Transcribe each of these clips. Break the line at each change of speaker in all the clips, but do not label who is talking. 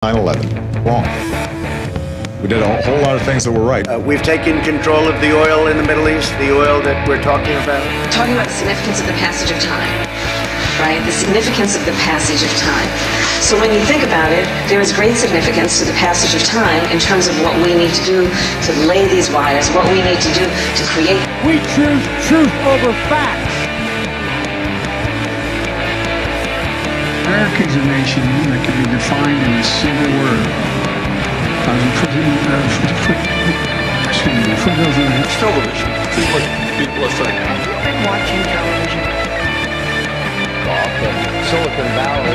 9/11. Wrong. We did a whole lot of things that were right.
We've taken control of the oil in the Middle East, the oil that we're talking about.
Talking about the significance of the passage of time, right? The significance of the passage of time. So when you think about it, there is great significance to the passage of time in terms of what we need to do to lay these wires, what we need to do to create.
We choose truth over facts.
America is a nation that can be defined in a single word.
It's television. It's what people are saying.
Have you been watching television?
Off in Silicon Valley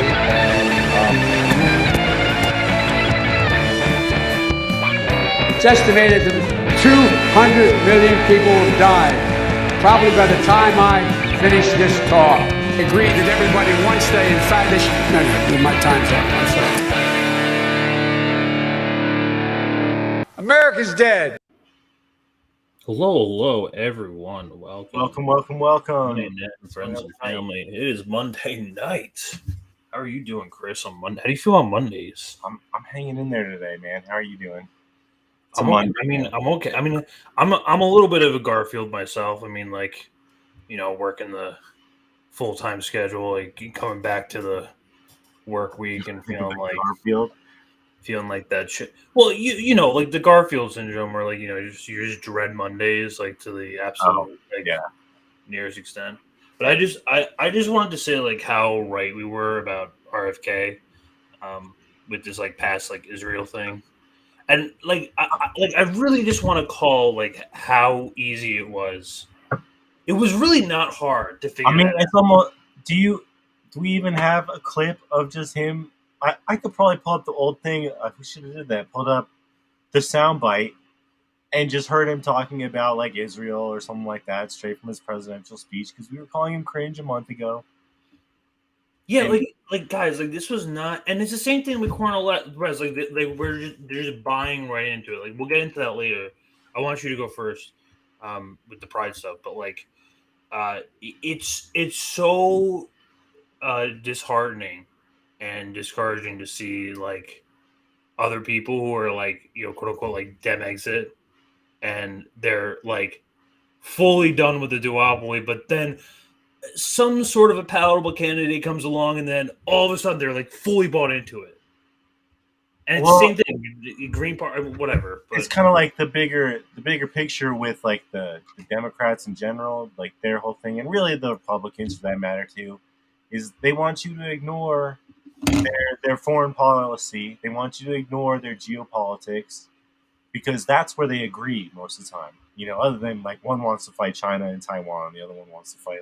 It's estimated that 200 million people have died. Probably by the time I finish this talk. Agreed that everybody, once they, in fact, they should... No, my time's up. I'm sorry. America's dead.
Hello, everyone. Welcome. Monday night, friends and family. It is Monday night. How are you doing, Chris? On Monday, how do you feel on Mondays?
I'm hanging in there today, man. How are you doing?
I'm okay. I'm okay. I'm a little bit of a Garfield myself. Working the full-time schedule, coming back to the work week and feeling like
Garfield.
Feeling like that shit. Well, you know, like the Garfield syndrome, where you just dread Mondays, to the absolute nearest extent. But I just wanted to say how right we were about RFK, with this past Israel thing, and I really just want to call how easy it was. It was really not hard to figure.
It's almost. Do we even have a clip of just him? I could probably pull up the old thing. We should have did that. Pulled up the soundbite and just heard him talking about Israel or something like that, straight from his presidential speech, because we were calling him cringe a month ago.
Yeah, guys, this was not, and it's the same thing with Cornel. They're just buying right into it. We'll get into that later. I want you to go first with the pride stuff, but it's so disheartening and discouraging to see other people who are quote unquote dem exit, and they're fully done with the duopoly, but then some sort of a palatable candidate comes along and then all of a sudden they're fully bought into it. And it's the same thing, Green Party, whatever. But it's
kind of the bigger picture with the Democrats in general, their whole thing, and really the Republicans for that matter too, is they want you to ignore their foreign policy. They want you to ignore their geopolitics, because that's where they agree most of the time. Other than one wants to fight China and Taiwan, the other one wants to fight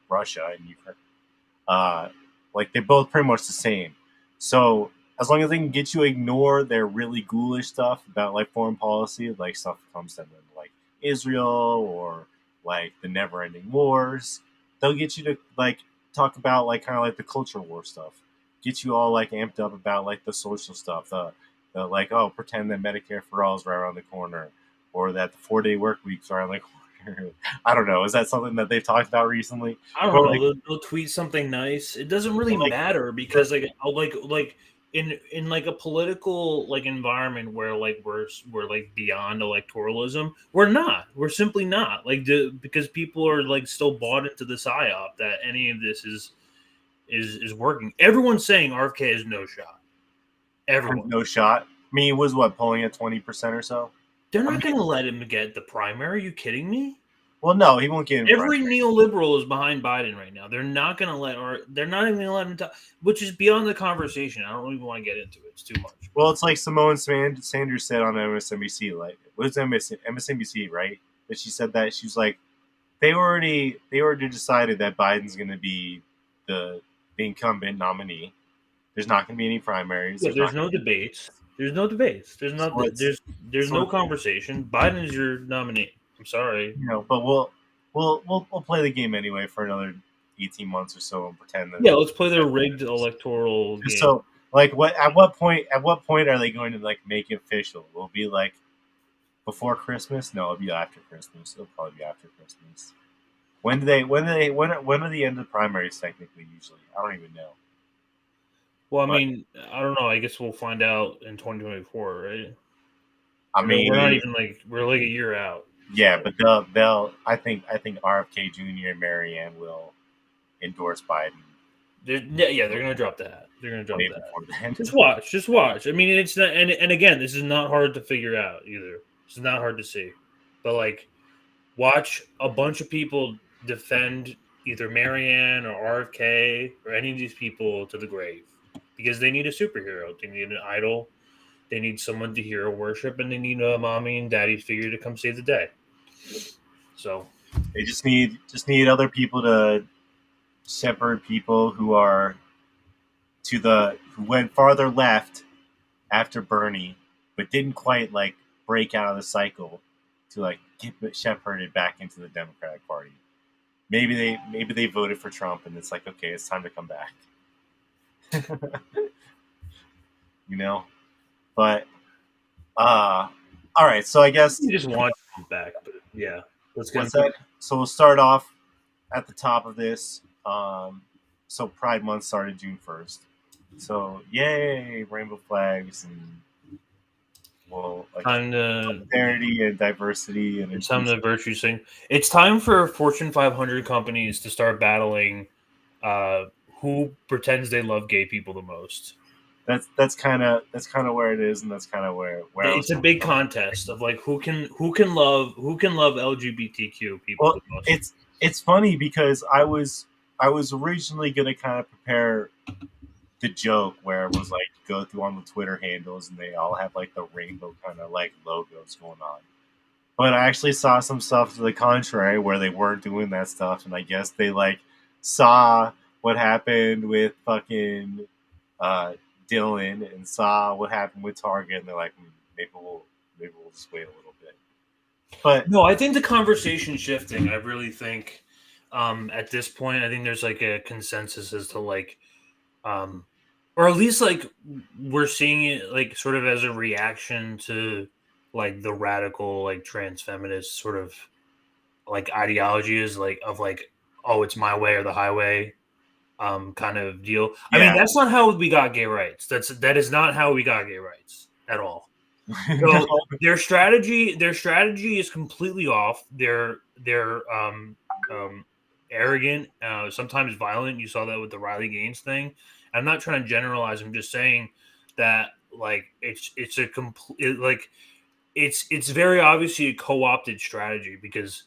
Russia and Ukraine. They're both pretty much the same. So as long as they can get you to ignore their really ghoulish stuff about foreign policy, stuff that comes to them Israel or the never-ending wars, they'll get you to talk about the culture war stuff. Get you all amped up about the social stuff, the pretend that Medicare for all is right around the corner, or that the 4-day work weeks are around the corner. I don't know. Is that something that they've talked about recently?
I don't know. They'll tweet something nice. It doesn't really matter, because in a political environment where we're beyond electoralism, we're not. We're simply not because people are still bought into the psy-op that any of this is working. Everyone's saying RFK has no shot. Everyone.
No shot. He was polling at 20% or so?
They're not going to let him get the primary. Are you kidding me?
Well, no, he won't get
Every neoliberal is behind Biden right now. They're not going to they're not even going to let him talk, which is beyond the conversation. I don't even want to get into it. It's too much.
Well, it's Simone Sanders said on MSNBC, what is MSNBC, right? That she said that she was they already decided that Biden's going to be the incumbent nominee. There's not going to be any primaries.
Yeah, there's no debates. There's no debates. There's no conversation. Biden is your nominee. I'm sorry.
But we'll play the game anyway for another 18 months or so and pretend that.
Yeah, let's play their rigged electoral game.
So, at what point are they going to make it official? Will it be before Christmas? No, it'll be after Christmas. It'll probably be after Christmas. When are the end of the primaries technically? Usually, I don't even know.
Well, I mean, I don't know. I guess we'll find out in 2024, right?
I mean,
we're not even we're like a year out.
Yeah, but they'll. I think RFK Jr. and Marianne will endorse Biden.
They're gonna drop that. They're gonna drop
way
that.
before then.
Just watch. I mean, it's not, and again, this is not hard to figure out either. This is not hard to see, but like, watch a bunch of people defend either Marianne or RFK or any of these people to the grave because they need a superhero. They need an idol. They need someone to hero worship, and they need a mommy and daddy figure to come save the day. So
they just need other people to shepherd people who went farther left after Bernie, but didn't quite like break out of the cycle to like get shepherded back into the Democratic Party. Maybe they voted for Trump, and it's like, okay, it's time to come back. But all right. So I guess
you just want to come back, but yeah, let's get
that. So we'll start off at the top of this. So Pride Month started June 1st. So yay, rainbow flags and
time to
solidarity and diversity and
it's time to virtue sing. It's time for Fortune 500 companies to start battling who pretends they love gay people the most.
That's kind of where it is, and that's kind of where
it's a big contest of like who can love LGBTQ people the most.
It's funny because I was originally gonna kind of prepare the joke where it was like go through on the Twitter handles and they all have like the rainbow kind of like logos going on. But I actually saw some stuff to the contrary where they weren't doing that stuff, and I guess they like saw what happened with fucking Dylan and saw what happened with Target, and they're like, maybe we'll just wait a little bit. But
no, I think the conversation's shifting. I really think at this point, I think there's like a consensus as to like or at least like we're seeing it like sort of as a reaction to like the radical like trans feminist sort of like ideology is like of like, oh, it's my way or the highway kind of deal. Yeah. I mean, that's not how we got gay rights. That is not how we got gay rights at all. So their strategy is completely off. They're arrogant, sometimes violent. You saw that with the Riley Gaines thing. I'm not trying to generalize. I'm just saying that like it's a complete like it's very obviously a co-opted strategy because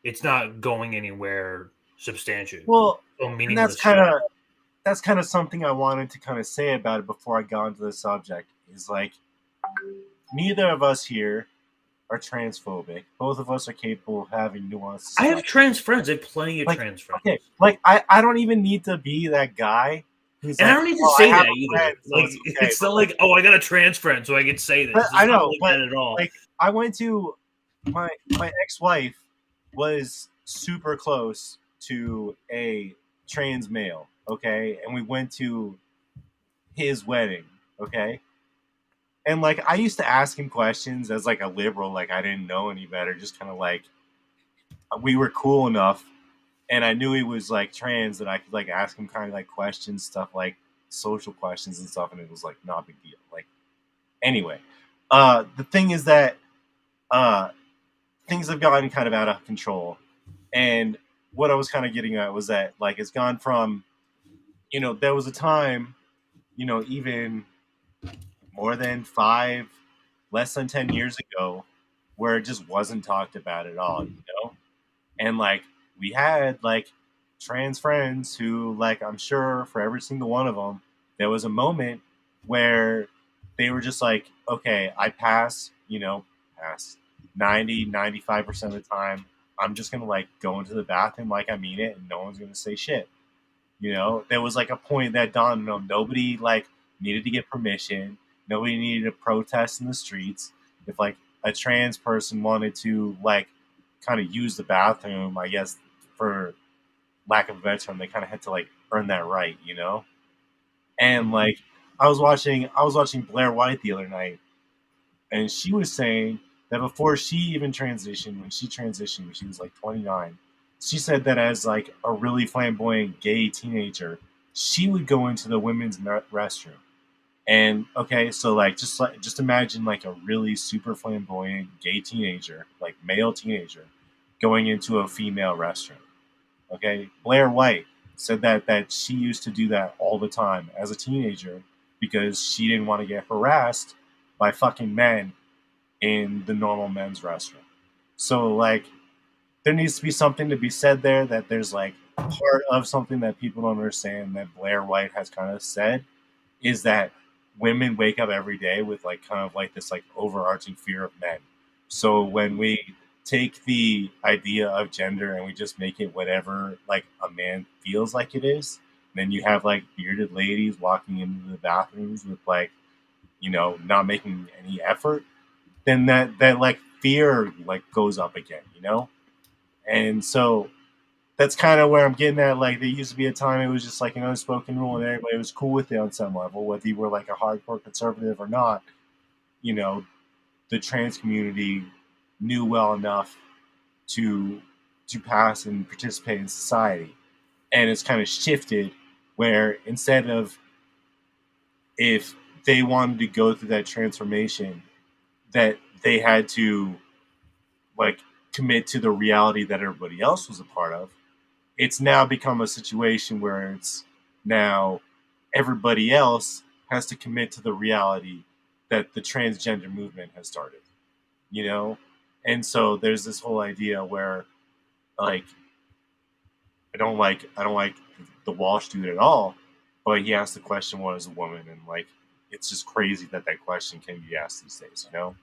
it's not going anywhere substantial.
Well, and that's kind of something I wanted to kind of say about it before I got into the subject. Is like neither of us here are transphobic. Both of us are capable of having nuance.
I have trans friends. I have plenty of trans friends.
Okay, like I don't even need to be that guy.
And I don't need to say that either. Like, it's not like, oh, I got a trans friend, so I can say this.
I know,
like
but
that at all.
Like, I went to my ex-wife was super close to a trans male, okay, and we went to his wedding, okay, and like I used to ask him questions as like a liberal, like I didn't know any better, just kind of like we were cool enough. And I knew he was like trans, and I could like ask him kind of like questions, stuff like social questions and stuff, and it was like not a big deal. Like, anyway, the thing is that things have gotten kind of out of control, and what I was kind of getting at was that like it's gone from, there was a time, even more than less than 10 years ago, where it just wasn't talked about at all, and like. We had like trans friends who like, I'm sure for every single one of them, there was a moment where they were just like, okay, I pass 90, 95% of the time. I'm just going to like go into the bathroom like I mean it and no one's going to say shit. There was like a point that dawned on them. Nobody like needed to get permission. Nobody needed to protest in the streets. If like a trans person wanted to like kind of use the bathroom, I guess, for lack of a better term, they kind of had to like earn that right, And like I was watching Blair White the other night, and she was saying that before she even transitioned, when she was like 29, she said that as like a really flamboyant gay teenager, she would go into the women's restroom. And okay, so just imagine like a really super flamboyant gay teenager, like male teenager, going into a female restroom. Okay, Blair White said that she used to do that all the time as a teenager because she didn't want to get harassed by fucking men in the normal men's restroom. So like, there needs to be something to be said there, that there's like part of something that people don't understand that Blair White has kind of said is that women wake up every day with like kind of like this like overarching fear of men. So when we take the idea of gender and we just make it whatever like a man feels like it is, then you have like bearded ladies walking into the bathrooms with like, you know, not making any effort, then that like fear like goes up again, you know? And so that's kind of where I'm getting at. Like, there used to be a time it was just like an unspoken rule and everybody was cool with it on some level, whether you were like a hardcore conservative or not. You know, the trans community knew well enough to pass and participate in society. And it's kind of shifted where instead of, if they wanted to go through that transformation, that they had to like commit to the reality that everybody else was a part of, it's now become a situation where it's now everybody else has to commit to the reality that the transgender movement has started, you know? And so there's this whole idea where like, I don't like the Walsh dude at all, but he asked the question, what is a woman? And like, it's just crazy that question can be asked these days, you know,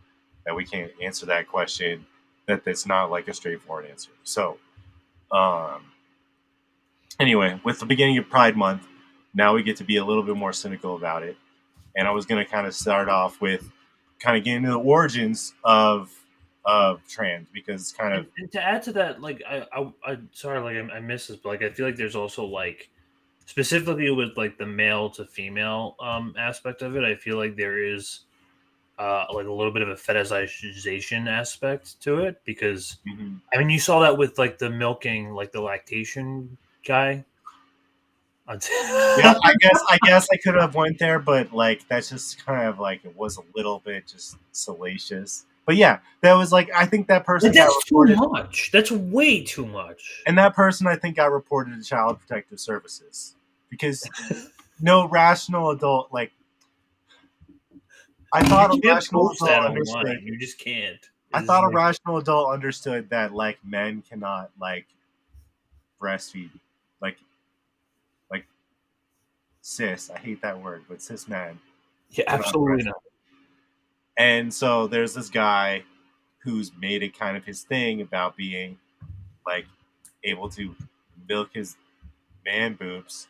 that we can't answer that question, that's not like a straightforward answer. So, anyway, with the beginning of Pride Month, now we get to be a little bit more cynical about it. And I was going to kind of start off with kind of getting into the origins of trans, because it's kind of...
And to add to that, like, I sorry, like, I missed this, but like, I feel like there's also like, specifically with like the male to female aspect of it, I feel like there is like a little bit of a fetishization aspect to it, because I mean, you saw that with like the milking, like the lactation guy.
Yeah, I guess I could have went there, but like that's just kind of like, it was a little bit just salacious. But yeah, that was like, I think that person
got reported, too much. That's way too much.
And that person, I think, got reported to Child Protective Services because no rational adult, like, I thought a rational adult understood.
You just can't.
I thought a rational adult understood that like men cannot like breastfeed, like cis. I hate that word, but cis men.
Yeah, absolutely not.
And so there's this guy who's made it kind of his thing about being like able to milk his man boobs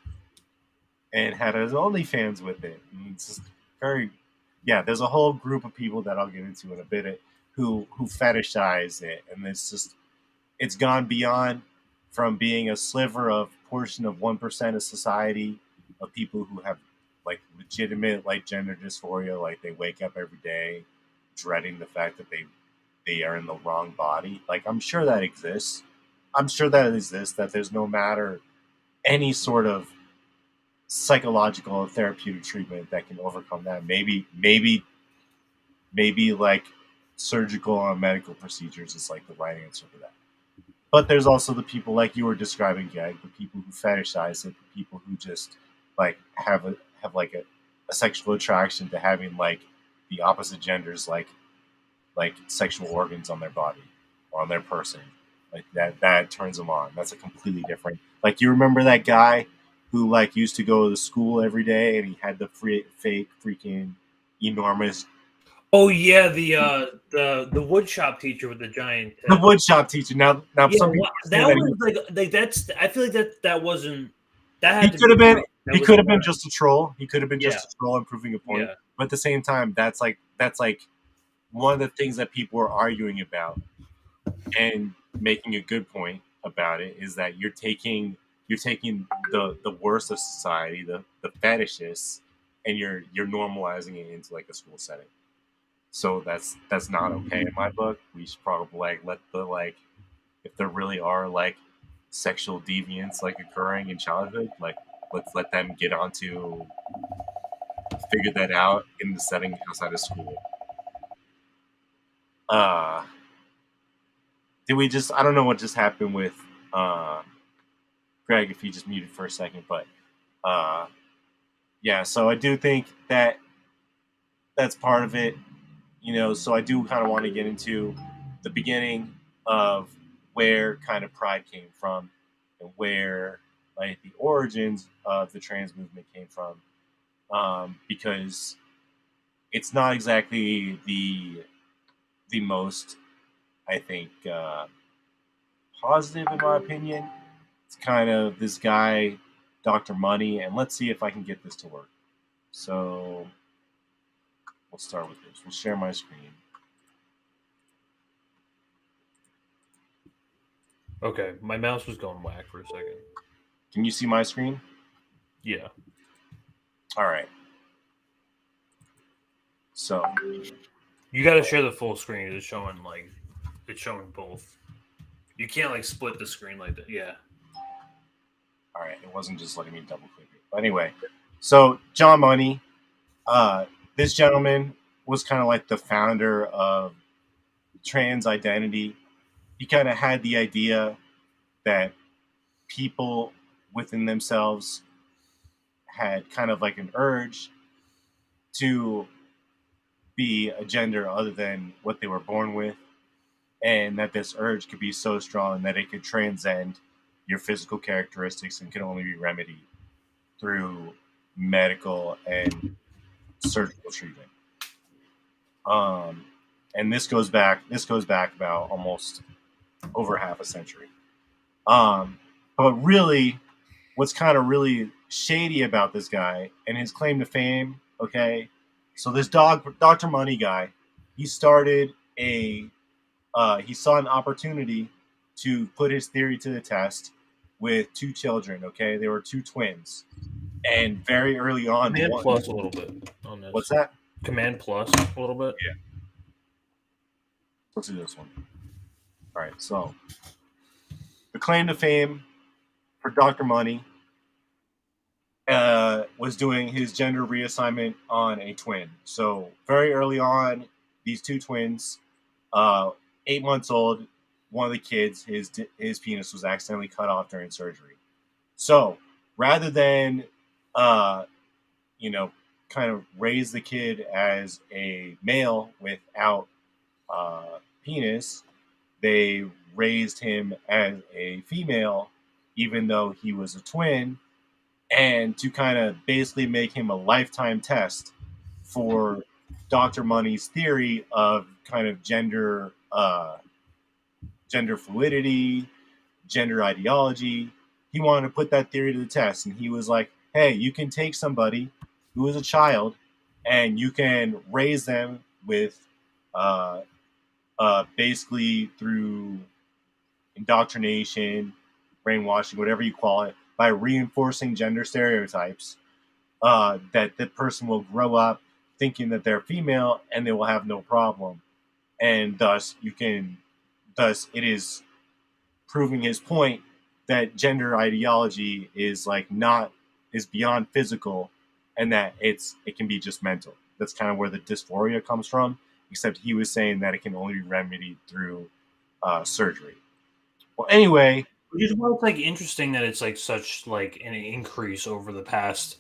and had his OnlyFans with it. And it's just very, yeah, there's a whole group of people that I'll get into in a bit who fetishize it. And it's gone beyond from being a sliver of portion of 1% of society of people who have like legitimate like gender dysphoria, like they wake up every day dreading the fact that they are in the wrong body. Like, I'm sure that exists. That there's no matter any sort of psychological or therapeutic treatment that can overcome that. Maybe like surgical or medical procedures is like the right answer for that. But there's also the people like you were describing, Gag, the people who fetishize it, the people who just like have like a sexual attraction to having like the opposite genders like sexual organs on their body or on their person. Like that turns them on. That's a completely different. Like, you remember that guy who like used to go to school every day and he had the fake freaking enormous...
Oh yeah, the woodshop teacher with the giant...
The woodshop teacher. Now
yeah, that was like that's... I feel like that wasn't... That had
he could have been... He could have been just a troll. He could have been just a troll and proving a point. Yeah. But at the same time, that's like one of the things that people are arguing about and making a good point about it is that you're taking the worst of society, the fetishists, and you're normalizing it into like a school setting. So that's not okay in my book. We should probably like let the like, if there really are like sexual deviance like occurring in childhood, like let's let them get onto figure that out in the setting outside of school. Did we just? I don't know what just happened with Greg. If he just muted for a second, but yeah. So I do think that that's part of it. So I do kind of want to get into the beginning of where kind of Pride came from and where like the origins of the trans movement came from, because it's not exactly the most, I think, positive in my opinion. It's kind of this guy, Dr. Money, and let's see if I can get this to work. So we'll start with this. We'll share my screen.
Okay, my mouse was going whack for a second.
Can you see my screen?
Yeah.
All right. So
you got to share the full screen. It's showing both. You can't like split the screen like that. Yeah.
All right. It wasn't just letting me double click it. But anyway, so John Money, this gentleman was kind of like the founder of trans identity. He kind of had the idea that people within themselves had kind of like an urge to be a gender other than what they were born with, and that this urge could be so strong that it could transcend your physical characteristics and can only be remedied through medical and surgical treatment. And this goes back about almost over half a century. But really, what's kind of really shady about this guy and his claim to fame, okay? So this Dr. Money guy, he started he saw an opportunity to put his theory to the test with two children, okay? They were two twins. And very early on...
Command plus a little bit on this.
What's that?
Command plus a little bit?
Yeah. Let's do this one. All right, so the claim to fame for Dr. Money was doing his gender reassignment on a twin. So very early on, these two twins, 8 months old, one of the kids, his penis was accidentally cut off during surgery. So rather than, kind of raise the kid as a male without penis, they raised him as a female, even though he was a twin, and to kind of basically make him a lifetime test for Dr. Money's theory of kind of gender fluidity, gender ideology. He wanted to put that theory to the test, and he was like, hey, you can take somebody who is a child and you can raise them with basically through indoctrination, brainwashing, whatever you call it, by reinforcing gender stereotypes, that the person will grow up thinking that they're female and they will have no problem. And thus it is proving his point that gender ideology is beyond physical, and that it can be just mental. That's kind of where the dysphoria comes from, except he was saying that it can only be remedied through surgery. Well, anyway,
which is why it's like interesting that it's like such like an increase over the past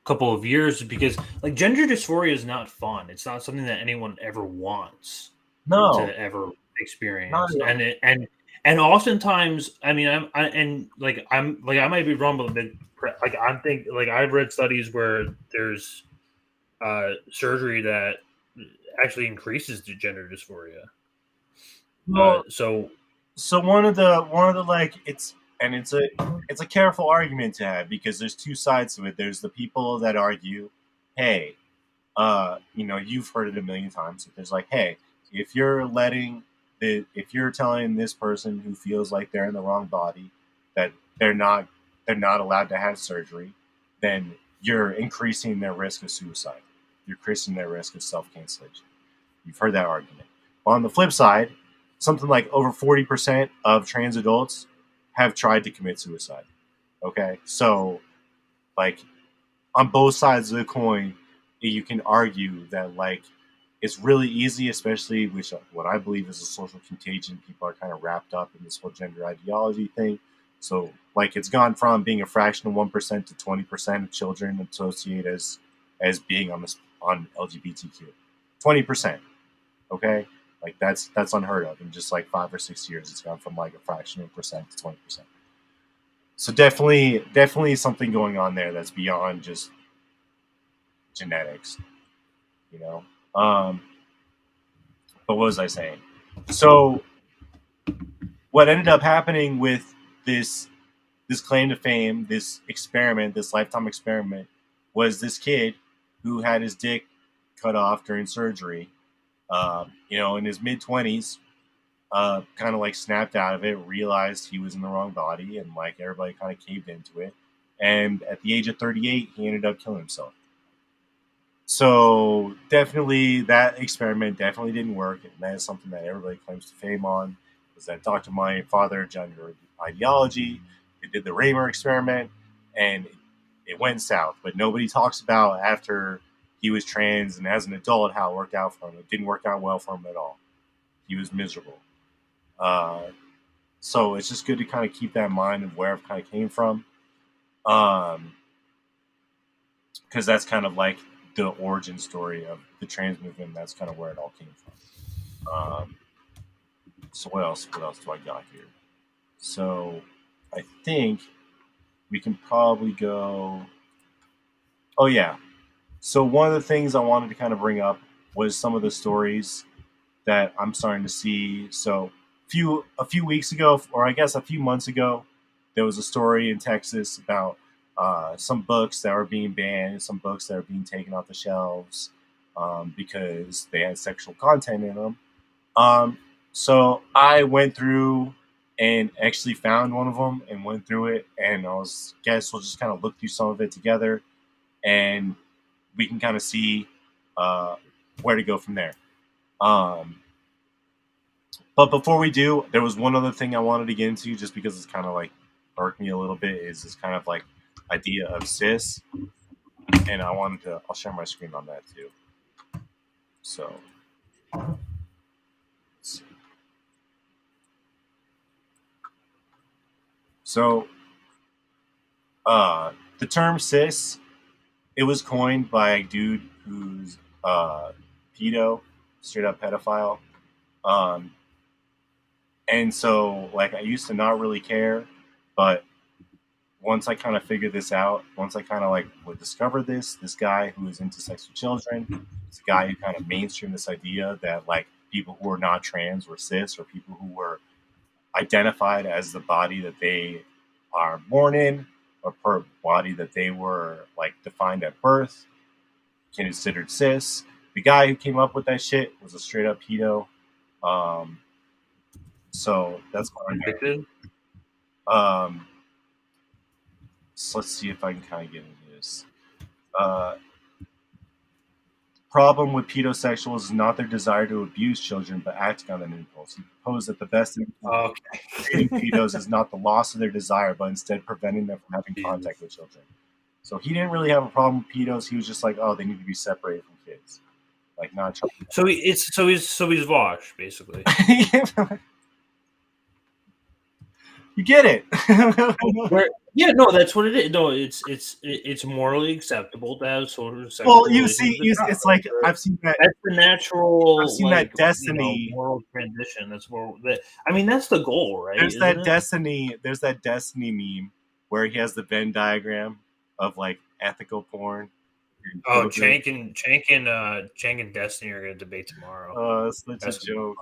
couple of years, because like gender dysphoria is not fun. It's not something that anyone ever wants to ever experience. And oftentimes, I mean, I might be wrong, but like I'm thinking, like I've read studies where there's surgery that actually increases the gender dysphoria.
So one of the like it's a careful argument to have, because there's two sides to it. There's the people that argue, hey, you've heard it a million times. There's like, hey, if you're telling this person who feels like they're in the wrong body that they're not allowed to have surgery, then you're increasing their risk of suicide. You're increasing their risk of self-cancellation. You've heard that argument. But on the flip side, something like over 40% of trans adults have tried to commit suicide. Okay, so like on both sides of the coin, you can argue that like it's really easy, especially which what I believe is a social contagion. People are kind of wrapped up in this whole gender ideology thing. So like it's gone from being a fraction of 1% to 20% of children associate as being on LGBTQ. 20%. Okay? Like that's unheard of in just like 5 or 6 years. It's gone from like a fraction of a percent to 20%. So definitely something going on there that's beyond just genetics, you know. But what was I saying? So what ended up happening with this claim to fame, this experiment, this lifetime experiment, was this kid who had his dick cut off during surgery, in his mid-20s, kind of like snapped out of it, realized he was in the wrong body, and like everybody kind of caved into it. And at the age of 38, he ended up killing himself. So definitely that experiment definitely didn't work. And that is something that everybody claims to fame on, was that Dr. My father, gender ideology. They did the Raymer experiment, and it went south. But nobody talks about after he was trans and as an adult how it worked out for him. It didn't work out well for him at all. He was miserable. So it's just good to kind of keep that in mind of where it kind of came from. Because that's kind of like the origin story of the trans movement. That's kind of where it all came from. So what else do I got here? So I think we can probably go. Oh yeah. So one of the things I wanted to kind of bring up was some of the stories that I'm starting to see. So a few weeks ago, or I guess a few months ago, there was a story in Texas about some books that were being banned, some books that are being taken off the shelves because they had sexual content in them. So I went through and actually found one of them and went through it, and we'll just kind of look through some of it together, and we can kind of see where to go from there. But before we do, there was one other thing I wanted to get into, just because it's kind of like irked me a little bit, is this kind of like idea of cis, and I'll share my screen on that too. So, let's see. So, the term cis, it was coined by a dude who's pedo, straight up pedophile. And so, like, I used to not really care, but once I kind of figured this out, once I kind of like would discover this guy who is into sex with children, this guy who kind of mainstreamed this idea that like people who are not trans were cis, or people who were identified as the body that they are born in, or per body that they were like defined at birth, considered cis. The guy who came up with that shit was a straight up pedo. So that's convicted. So let's see if I can kind of get into this. Problem with pedosexuals is not their desire to abuse children, but acting on an impulse. He proposed that the best thing for treating pedos is not the loss of their desire, but instead preventing them from having contact with children. So he didn't really have a problem with pedos. He was just like, oh, they need to be separated from kids, like not children.
So he's Vosh, basically.
You get it.
Yeah, no, that's what it is. No, it's morally acceptable to have sort of sexual.
Well, it's like I've seen that.
That's the natural.
I've seen that Destiny
moral transition. That's that's the goal, right?
There's that Destiny meme where he has the Venn diagram of like ethical porn.
Oh, Chank and Destiny are going to debate tomorrow.
Oh, that's a joke.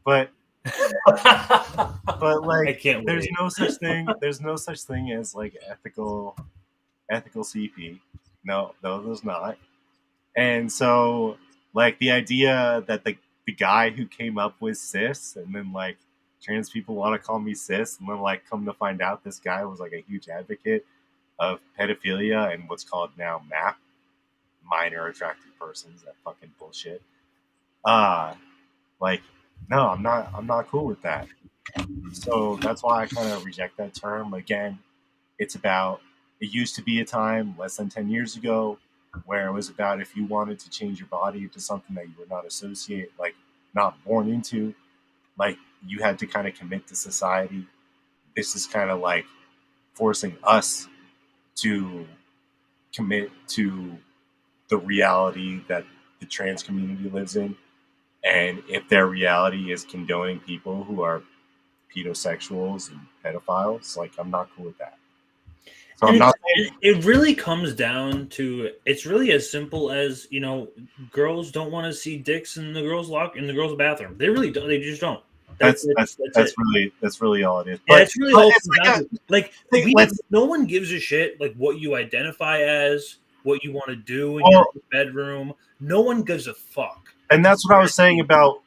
But like, there's no such thing. There's no such thing as like ethical CP. No, there's not. And so, like, the idea that the guy who came up with cis, and then like trans people want to call me cis, and then like come to find out this guy was like a huge advocate of pedophilia and what's called now MAP, minor attracted persons. That fucking bullshit. Like, no, I'm not cool with that. So that's why I kind of reject that term. Again, it's it used to be a time less than 10 years ago where it was about if you wanted to change your body to something that you were not born into, like you had to kind of commit to society. This is kind of like forcing us to commit to the reality that the trans community lives in. And if their reality is condoning people who are pedosexuals and pedophiles, like I'm not cool with that. So I'm not saying
it really comes down to, it's really as simple as, you know, girls don't want to see dicks in the girls' bathroom. They really don't. They just don't.
That's really all it is.
Yeah, it's really all it comes down to. No one gives a shit like what you identify as, what you want to do in your bedroom. No one gives a fuck.
And that's what I was saying about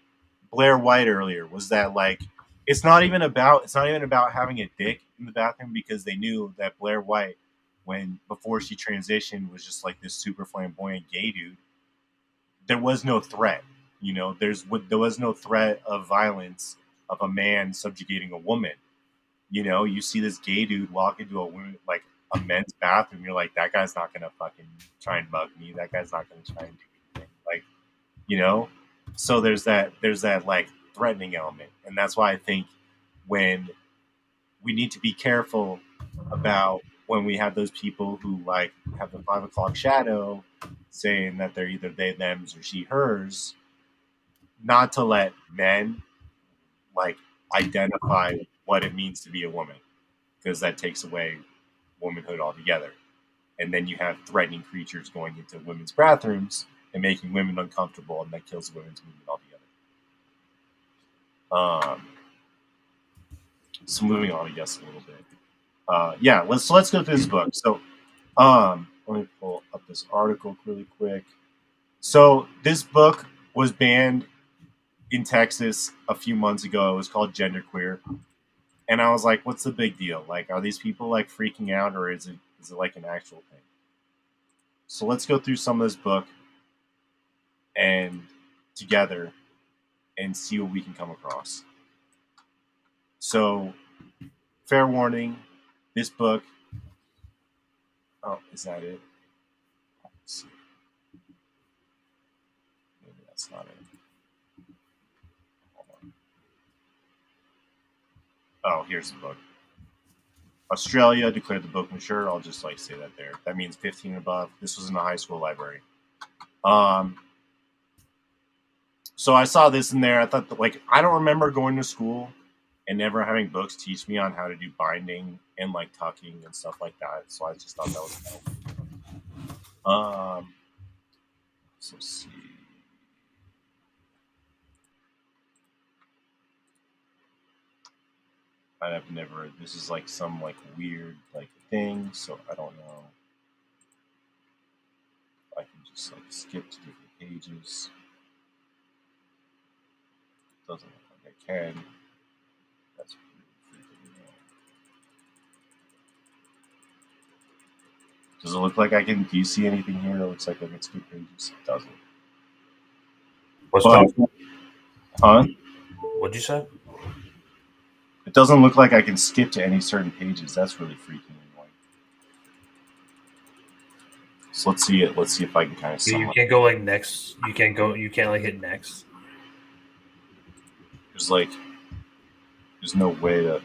Blair White earlier, was that like it's not even about having a dick in the bathroom, because they knew that Blair White, before she transitioned, was just like this super flamboyant gay dude. There was no threat, you know. There was no threat of violence of a man subjugating a woman. You know, you see this gay dude walk into a men's bathroom, you're like, that guy's not gonna fucking try and mug me. That guy's not gonna try and do anything. Like, you know. So there's that like threatening element, and that's why I think when we need to be careful about when we have those people who like have the 5 o'clock shadow saying that they're either they, thems, or she, hers, not to let men like identify what it means to be a woman, because that takes away womanhood altogether. And then you have threatening creatures going into women's bathrooms and making women uncomfortable, and that kills the women's movement altogether. So moving on, I guess, a little bit. Let's go through this book. So let me pull up this article really quick. So this book was banned in Texas a few months ago. It was called Genderqueer. And I was like, what's the big deal? Like, are these people like freaking out, or is it like an actual thing? So let's go through some of this book and together and see what we can come across. So, fair warning, this book. Oh, is that it? Let's see. Maybe that's not it. Hold on. Oh, here's the book. Australia declared the book mature. I'll just like say that there. That means 15 and above. This was in a high school library. So I saw this in there. I thought that, like, I don't remember going to school and never having books teach me on how to do binding and like tucking and stuff like that. So I just thought that was helpful. So let's see. I've never. This is like some like weird like thing. So I don't know. I can just like skip to different pages. Doesn't look like I can. That's pretty freaking. Does it look like I can? Do you see anything here? It looks like I can skip pages. It doesn't. Huh?
What'd you say?
It doesn't look like I can skip to any certain pages. That's really freaking annoying. So let's see it. Let's see if I can kind of.
You can't go like next. You can't like hit next.
There's no way to.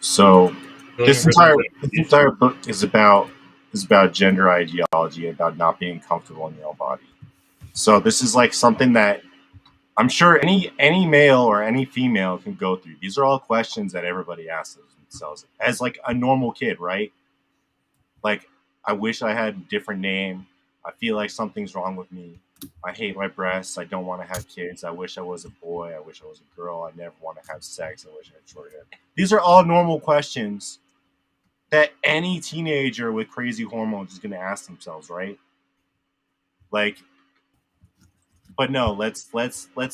So this entire book is about gender ideology, about not being comfortable in your own body. So this is like something that I'm sure any male or any female can go through. These are all questions that everybody asks themselves as like a normal kid, right? Like, I wish I had a different name. I feel like something's wrong with me. I hate my breasts. I don't want to have kids. I wish I was a boy. I wish I was a girl. I never want to have sex. I wish I had short hair. These are all normal questions that any teenager with crazy hormones is going to ask themselves, right? Like, but no, let's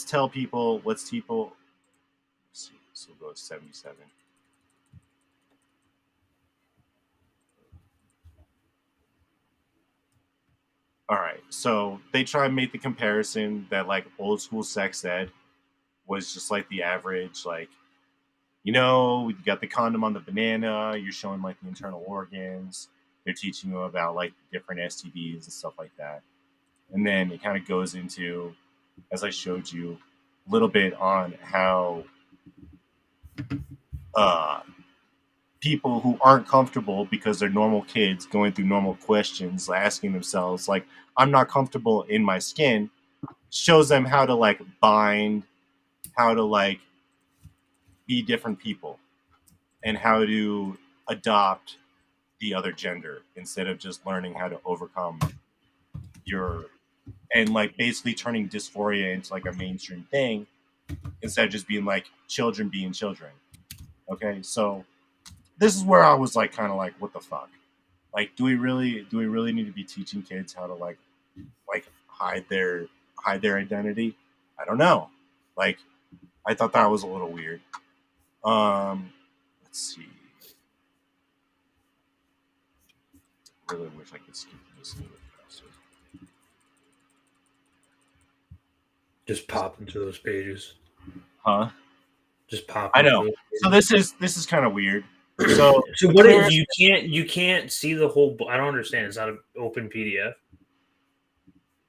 tell people. Let's see, this will go to 77. All right, so they try and make the comparison that like old school sex ed was just like the average, like, you got the condom on the banana, you're showing like the internal organs, they're teaching you about like different STDs and stuff like that. And then it kind of goes into, as I showed you, a little bit on how people who aren't comfortable because they're normal kids going through normal questions, asking themselves, like, I'm not comfortable in my skin, shows them how to like bind, how to like be different people, and how to adopt the other gender instead of just learning how to overcome and like basically turning dysphoria into like a mainstream thing instead of just being like children being children. Okay, so this is where I was like kind of like, what the fuck? Like, do we really need to be teaching kids how to like hide their identity? I don't know. Like, I thought that was a little weird. Let's see. I really wish I could skip this a little faster.
Just pop into those pages.
Huh?
Just pop.
I know. So this is kind of weird. So
what is you can't see the whole? I don't understand. It's not an open PDF.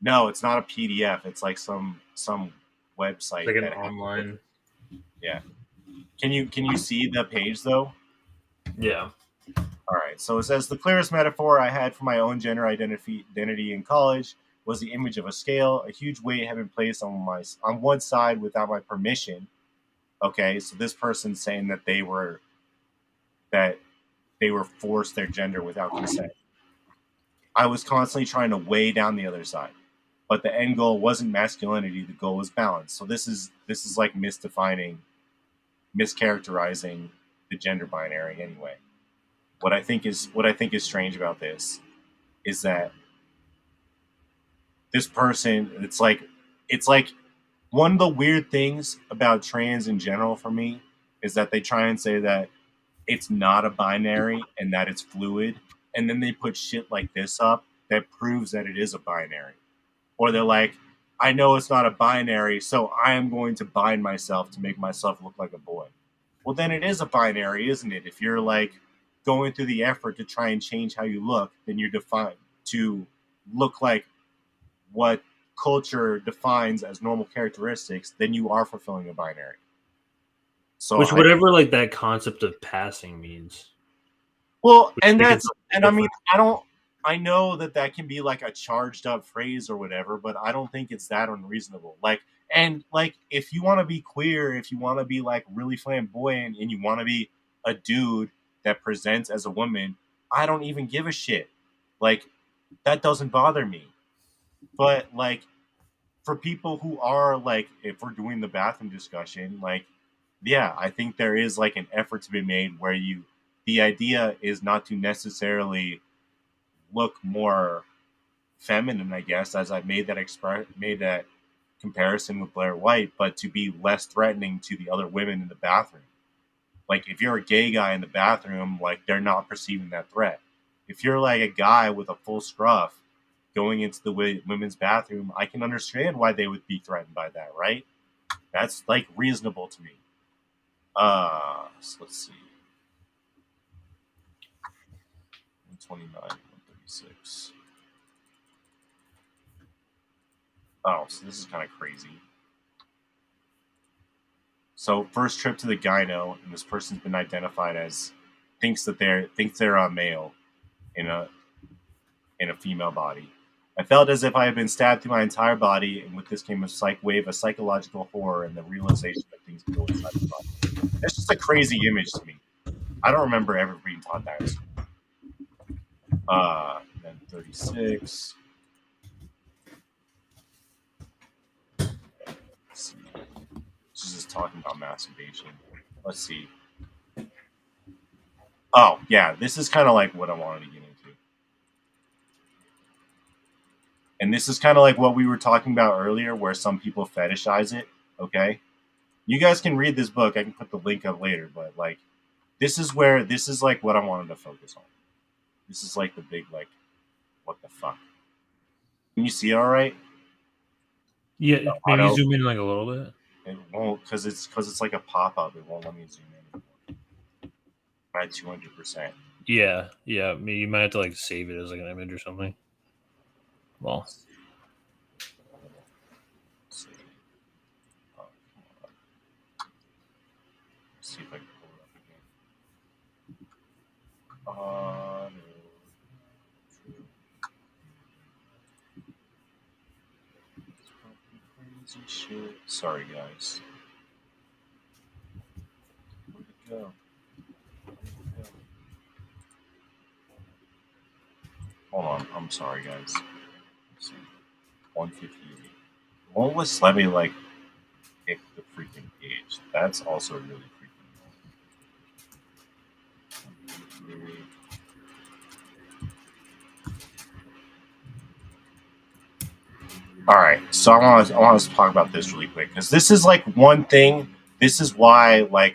No, it's not a PDF. It's like some website,
like an online.
Yeah. Can you see the page though?
Yeah.
All right. So it says the clearest metaphor I had for my own gender identity in college was the image of a scale. A huge weight had been placed on one side without my permission. Okay, so this person's saying that they were forced their gender without consent. I was constantly trying to weigh down the other side, but the end goal wasn't masculinity. The goal was balance. So this is like mischaracterizing the gender binary. Anyway, what I think is strange about this is that this person, it's like one of the weird things about trans in general for me is that they try and say that it's not a binary and that it's fluid. And then they put shit like this up that proves that it is a binary. Or they're like, I know it's not a binary, so I am going to bind myself to make myself look like a boy. Well, then it is a binary, isn't it? If you're like going through the effort to try and change how you look, then you're defined to look like what culture defines as normal characteristics, then you are fulfilling a binary. So
whatever like that concept of passing means.
Well, and I mean, I know that can be like a charged up phrase or whatever, but I don't think it's that unreasonable. Like, and like, if you want to be queer, if you want to be like really flamboyant and you want to be a dude that presents as a woman, I don't even give a shit. Like, that doesn't bother me. But like, for people who are like, if we're doing the bathroom discussion, like, yeah, I think there is like an effort to be made where the idea is not to necessarily look more feminine, I guess, as I made that comparison with Blair White, but to be less threatening to the other women in the bathroom. Like, if you're a gay guy in the bathroom, like, they're not perceiving that threat. If you're like a guy with a full scruff going into the women's bathroom, I can understand why they would be threatened by that, right? That's like reasonable to me. So let's see. 129, 136. Oh, so this is kind of crazy. So first trip to the gyno, and this person's been identified as thinks they're a male in a female body. I felt as if I had been stabbed through my entire body, and with this came a wave of psychological horror and the realization that things go inside the body. That's just a crazy image to me. I don't remember ever being taught that in school. Then 36. Let's see. This is just talking about masturbation. Let's see. Oh, yeah, this is kind of like what I wanted to get into. And this is kind of like what we were talking about earlier, where some people fetishize it, okay? You guys can read this book. I can put the link up later, but like, this is like what I wanted to focus on. This is like the big, like, what the fuck? Can you see it all right?
Yeah, maybe
Auto.
zoom in like a little bit.
It won't because it's like a pop-up. It won't let me zoom in at 200%.
Yeah. Maybe you might have to like save it as like an image or something. Well,
Let's see. Oh, come on. Let's see if I can pull it up again. Crazy shit. Sorry, guys. Where'd it go? Hold on. I'm sorry, guys. Let's see. 158. Won't let me like pick the freaking page. That's also really freaking annoying. All right, so I want to talk about this really quick because this is like one thing. This is why like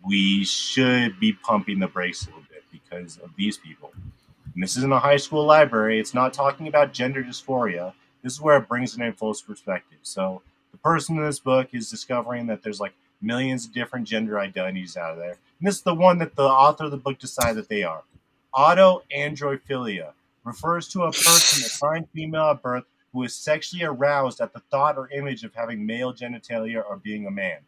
we should be pumping the brakes a little bit because of these people. And this isn't a high school library. It's not talking about gender dysphoria. This is where it brings it in full perspective. So the person in this book is discovering that there's like millions of different gender identities out there. And this is the one that the author of the book decided that they are. Autoandrophilia refers to a person assigned female at birth who is sexually aroused at the thought or image of having male genitalia or being a man.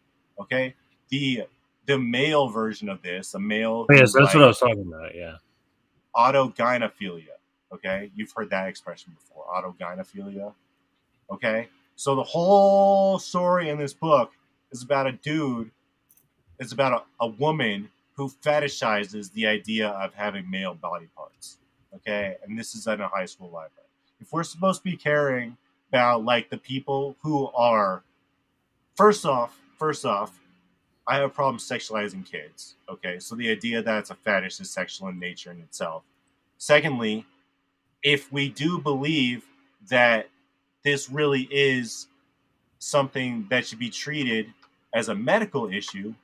Okay? The male version of this, a male.
Yes, that's what I was talking about, yeah.
Autogynephilia. Okay? You've heard that expression before. Autogynephilia. Okay? So the whole story in this book is about a dude, it's about a woman who fetishizes the idea of having male body parts. Okay? And this is in a high school library. If we're supposed to be caring about like the people who are first off, I have a problem sexualizing kids. Okay, so the idea that it's a fetish is sexual in nature in itself. Secondly, if we do believe that this really is something that should be treated as a medical issue,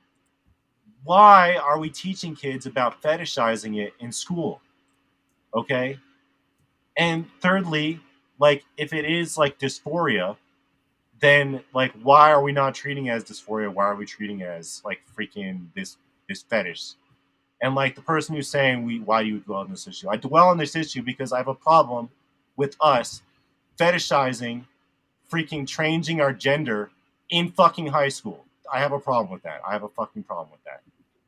why are we teaching kids about fetishizing it in school? Okay? And thirdly, like if it is like dysphoria, then like why are we not treating it as dysphoria? Why are we treating it as like freaking this fetish? And like the person who's saying why do you dwell on this issue? I dwell on this issue because I have a problem with us fetishizing, freaking changing our gender in fucking high school. I have a problem with that. I have a fucking problem with that.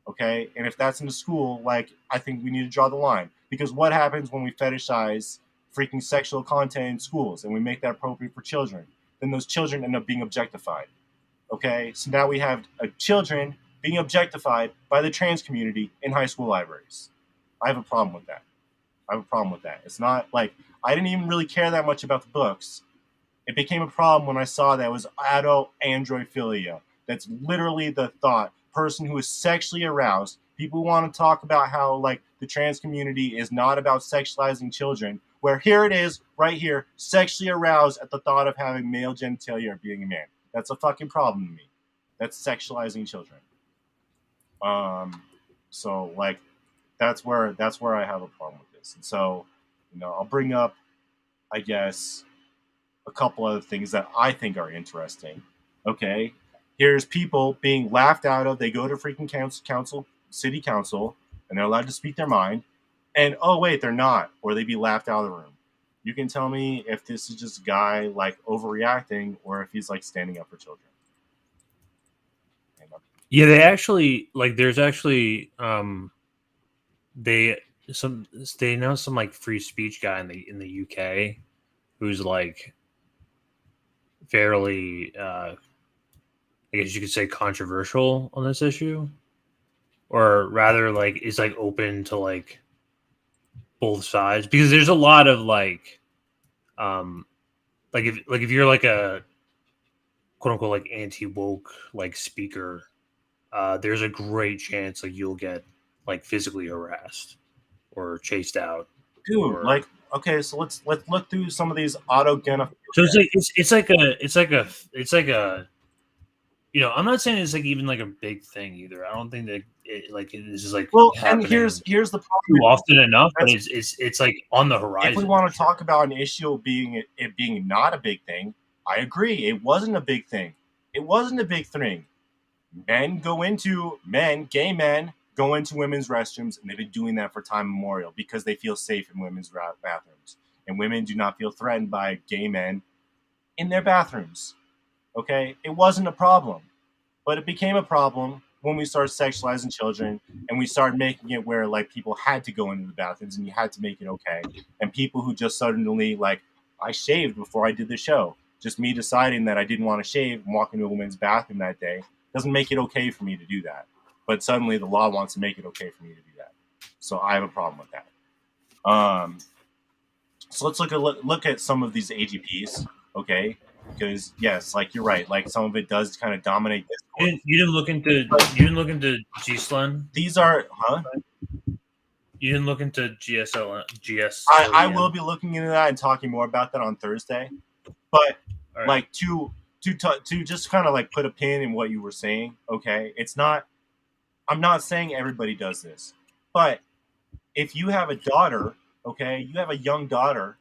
Okay? And if that's in the school, like I think we need to draw the line. Because what happens when we fetishize freaking sexual content in schools and we make that appropriate for children? Then those children end up being objectified. Okay? So now we have children being objectified by the trans community in high school libraries. I have a problem with that. It's not like I didn't even really care that much about the books. It became a problem when I saw that it was autoandrophilia. That's literally the thought. Person who is sexually aroused. People want to talk about how like the trans community is not about sexualizing children, where here it is, right here, sexually aroused at the thought of having male genitalia or being a man. That's a fucking problem to me. That's sexualizing children. So like that's where I have a problem with this. And so, I'll bring up, I guess, a couple of things that I think are interesting. Okay, here's people being laughed out of. They go to freaking city council, and they're allowed to speak their mind. And oh wait, they're not, or they'd be laughed out of the room. You can tell me if this is just a guy like overreacting, or if he's like standing up for children.
Yeah, they actually like. There's actually they know some like free speech guy in the UK who's like fairly I guess you could say controversial on this issue, or rather like is like open to like both sides, because there's a lot of like if you're like a quote unquote like anti-woke like speaker, there's a great chance like you'll get like physically harassed or chased out.
Dude, like okay, so let's look through some of these autogenic.
So it's like you know, I'm not saying it's like even like a big thing either. I don't think that it is just like
Well, and
happening
here's the
too
problem.
often enough, but
That's-
it's like on the horizon.
If we want to talk about an issue being it being not a big thing, I agree. It wasn't a big thing. It wasn't a big thing. Gay men go into women's restrooms, and they've been doing that for time immemorial because they feel safe in women's bathrooms. And women do not feel threatened by gay men in their bathrooms. Okay? It wasn't a problem. But it became a problem when we started sexualizing children and we started making it where like people had to go into the bathrooms and you had to make it okay. And people who just suddenly like, I shaved before I did the show. Just me deciding that I didn't want to shave and walk into a woman's bathroom that day doesn't make it okay for me to do that. But suddenly the law wants to make it okay for me to do that. So I have a problem with that. So let's look at some of these AGPs, okay? Because yes, like you're right, like some of it does kind of dominate this.
You didn't look into G-Slen?
These are, huh?
You didn't look into GS.
I will be looking into that and talking more about that on Thursday. But
right.
Like to just kind of like put a pin in what you were saying, okay? It's not. I'm not saying everybody does this, but if you have a daughter, okay, you have a young daughter,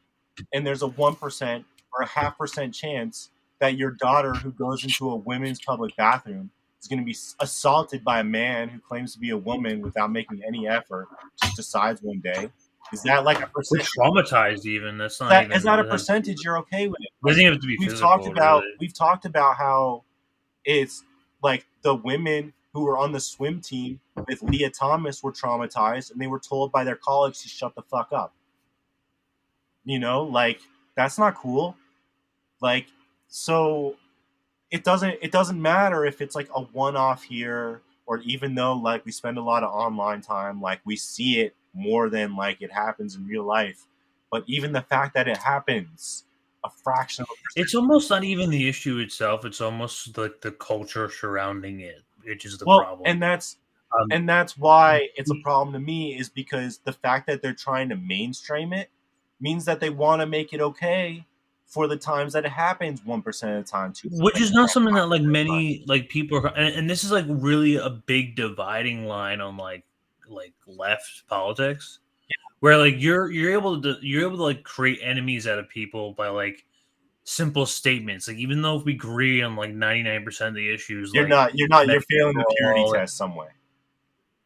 and there's a 1% or a 0.5% chance that your daughter who goes into a women's public bathroom is going to be assaulted by a man who claims to be a woman without making any effort, just decides one day. Is that like a percentage?
Traumatized even. That's not even.
Is that a percentage you're okay with? It
doesn't have to be
we've
physical,
we've talked about how it's like the women who were on the swim team with Leah Thomas were traumatized and they were told by their colleagues to shut the fuck up. You know, like that's not cool. Like, so it doesn't matter if it's like a one-off here, or even though like we spend a lot of online time, like we see it more than like it happens in real life. But even the fact that it happens a fraction of a percent.
It's almost not even the issue itself. It's almost like the culture surrounding it, which is the problem.
And that's why it's a problem to me, is because the fact that they're trying to mainstream it means that they want to make it okay for the times that it happens 1% of the time,
which is not something that like many like people are, and this is like really a big dividing line on like left politics, where like you're able to like create enemies out of people by like simple statements. Like even though if we agree on like 99% of the issues,
you're failing the purity test some way.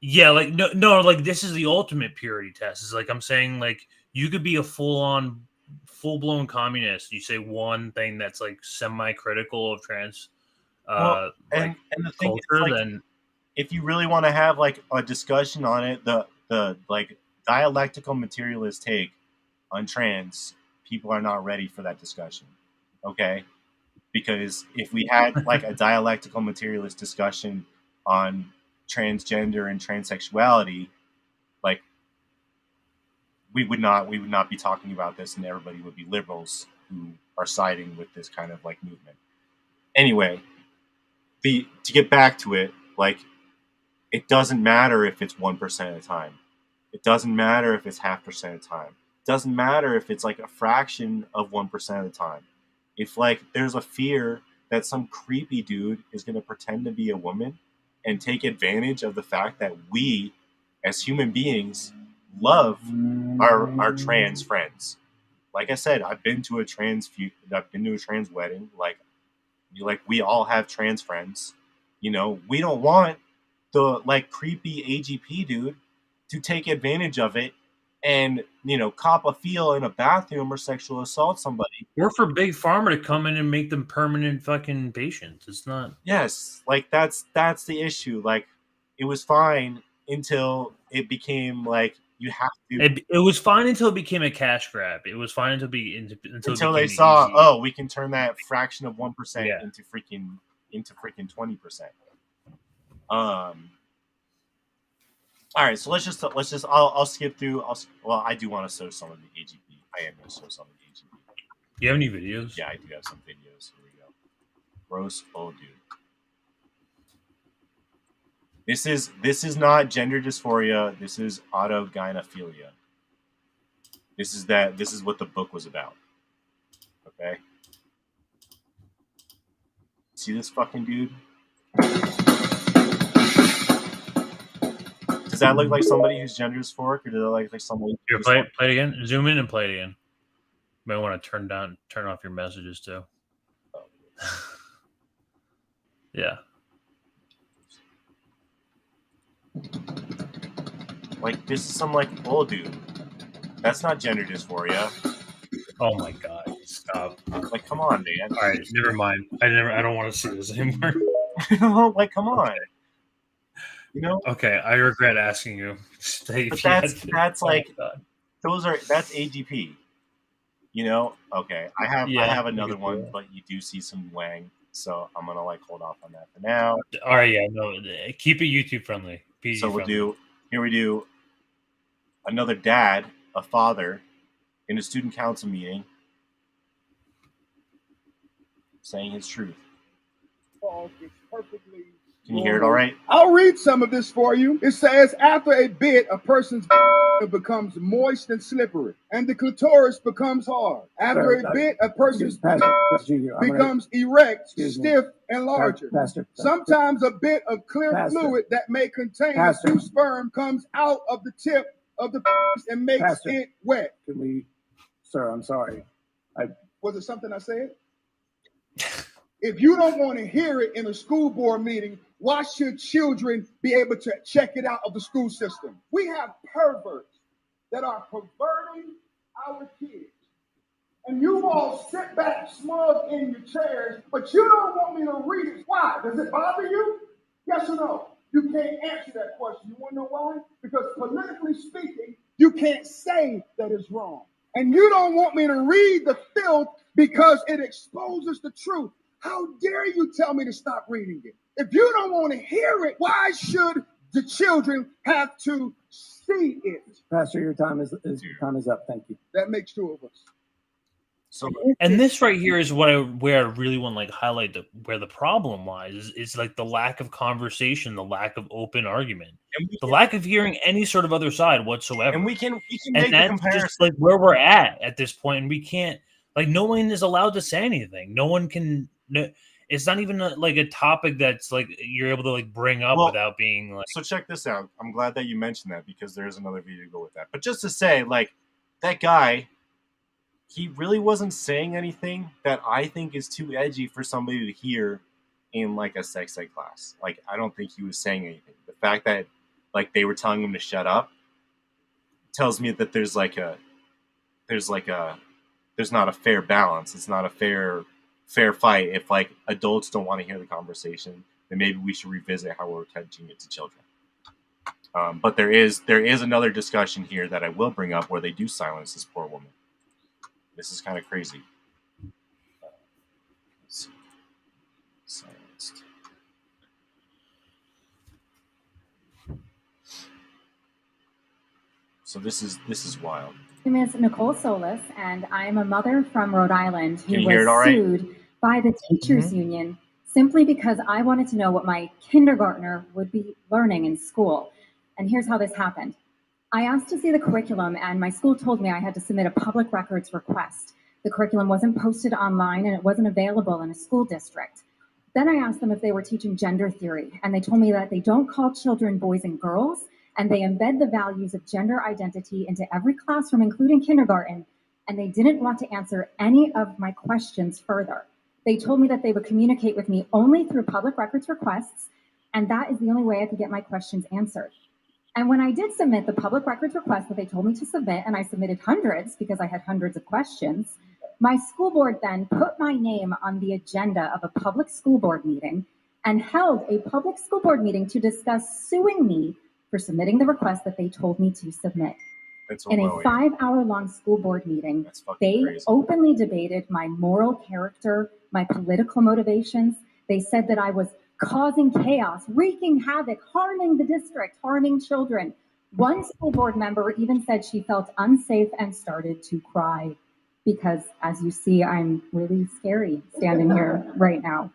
Yeah, like no, like this is the ultimate purity test. Is like I'm saying, like you could be a full-blown communist. You say one thing that's like semi-critical of trans
and the thing
culture,
is, like,
then
if you really want to have like a discussion on it, the like dialectical materialist take on trans, people are not ready for that discussion. Okay? Because if we had like a dialectical materialist discussion on transgender and transsexuality, like we would not be talking about this, and everybody would be liberals who are siding with this kind of like movement. Anyway, to get back to it, like it doesn't matter if it's 1% of the time. It doesn't matter if it's 0.5% of the time. It doesn't matter if it's like a fraction of 1% of the time. If like there's a fear that some creepy dude is going to pretend to be a woman and take advantage of the fact that we as human beings love our trans friends. Like I said, I've been to a trans wedding. Like we all have trans friends. You know, we don't want the like creepy AGP dude to take advantage of it and, you know, cop a feel in a bathroom or sexual assault somebody.
Or for Big Pharma to come in and make them permanent fucking patients. It's not.
Yes, like that's the issue. Like it was fine until it became like you have to.
It was fine until it became a cash grab. It was fine until
they saw, oh, we can turn that fraction of 1% into freaking 20%. All right, so let's just I'll skip through. I do want to show some of the AGP. I am going to show some of the AGP.
Do you have any videos?
Yeah, I do have some videos. Here we go. Gross old dude. This is not gender dysphoria. This is autogynephilia. This is what the book was about. Okay. See this fucking dude? Does that look like somebody whose gender is fork, or does that look like somebody?
Here, play it again. Zoom in and play it again. You might want to turn off your messages too. Yeah.
Like, this is some like old dude. That's not gender dysphoria.
Oh my god! Stop.
Like, come on, man.
All right, never mind. I don't want to see this anymore.
Like, come on. Okay. You know?
Okay, I regret asking you.
But that's like that's AGP. You know? Okay. I have another one, but you do see some Wang, so I'm gonna like hold off on that for now.
All right, yeah, no, keep it YouTube friendly. PG
so
friendly.
we do another dad, a father, in a student council meeting, saying his truth. Can you hear it all right?
I'll read some of this for you. It says, after a bit, a person's becomes moist and slippery, and the clitoris becomes hard. After a bit, a person's becomes erect, stiff, and larger. Sometimes a bit of clear fluid that may contain a few sperm comes out of the tip of the penis and makes it wet.
Can we, sir, I'm sorry.
Was it something I said? If you don't want to hear it in a school board meeting, why should children be able to check it out of the school system? We have perverts that are perverting our kids. And you all sit back smug in your chairs, but you don't want me to read it. Why? Does it bother you? Yes or no? You can't answer that question. You want to know why? Because politically speaking, you can't say that it's wrong. And you don't want me to read the filth because it exposes the truth. How dare you tell me to stop reading it? If you don't want to hear it, why should the children have to see it?
Pastor, your time is up. Thank you.
That makes two of us.
So,
and this right here is where I really want to like highlight where the problem lies is like the lack of conversation, the lack of open argument, the lack of hearing any sort of other side whatsoever.
And we can
and
make
that's
a comparison.
just like where we're at this point, and we can't like no one is allowed to say anything. No one can. No, it's not even like a topic that's like you're able to like bring up without being like.
So check this out. I'm glad that you mentioned that because there's another video to go with that. But just to say, like that guy, he really wasn't saying anything that I think is too edgy for somebody to hear in like a sex ed class. Like I don't think he was saying anything. The fact that like they were telling him to shut up tells me that there's not a fair balance. It's not a fair fight. If like adults don't want to hear the conversation, then maybe we should revisit how we're teaching it to children. But there is another discussion here that I will bring up where they do silence this poor woman. This is kind of crazy. Let's see. Silenced. So this is wild.
My name is Nicole Solis, and I'm a mother from Rhode Island who
Can you hear it all
was
right?
sued by the teachers union simply because I wanted to know what my kindergartner would be learning in school. And here's how this happened. I asked to see the curriculum, and my school told me I had to submit a public records request. The curriculum wasn't posted online, and it wasn't available in a school district. Then I asked them if they were teaching gender theory, and they told me that they don't call children boys and girls, and they embed the values of gender identity into every classroom, including kindergarten, and they didn't want to answer any of my questions further. They told me that they would communicate with me only through public records requests, and that is the only way I could get my questions answered. And when I did submit the public records request that they told me to submit, and I submitted hundreds because I had hundreds of questions, my school board then put my name on the agenda of a public school board meeting and held a public school board meeting to discuss suing me for submitting the request that they told me to submit. In a 5-hour-long school board meeting, they openly debated my moral character, my political motivations. They said that I was causing chaos, wreaking havoc, harming the district, harming children. One school board member even said she felt unsafe and started to cry because, as you see, I'm really scary standing here right now.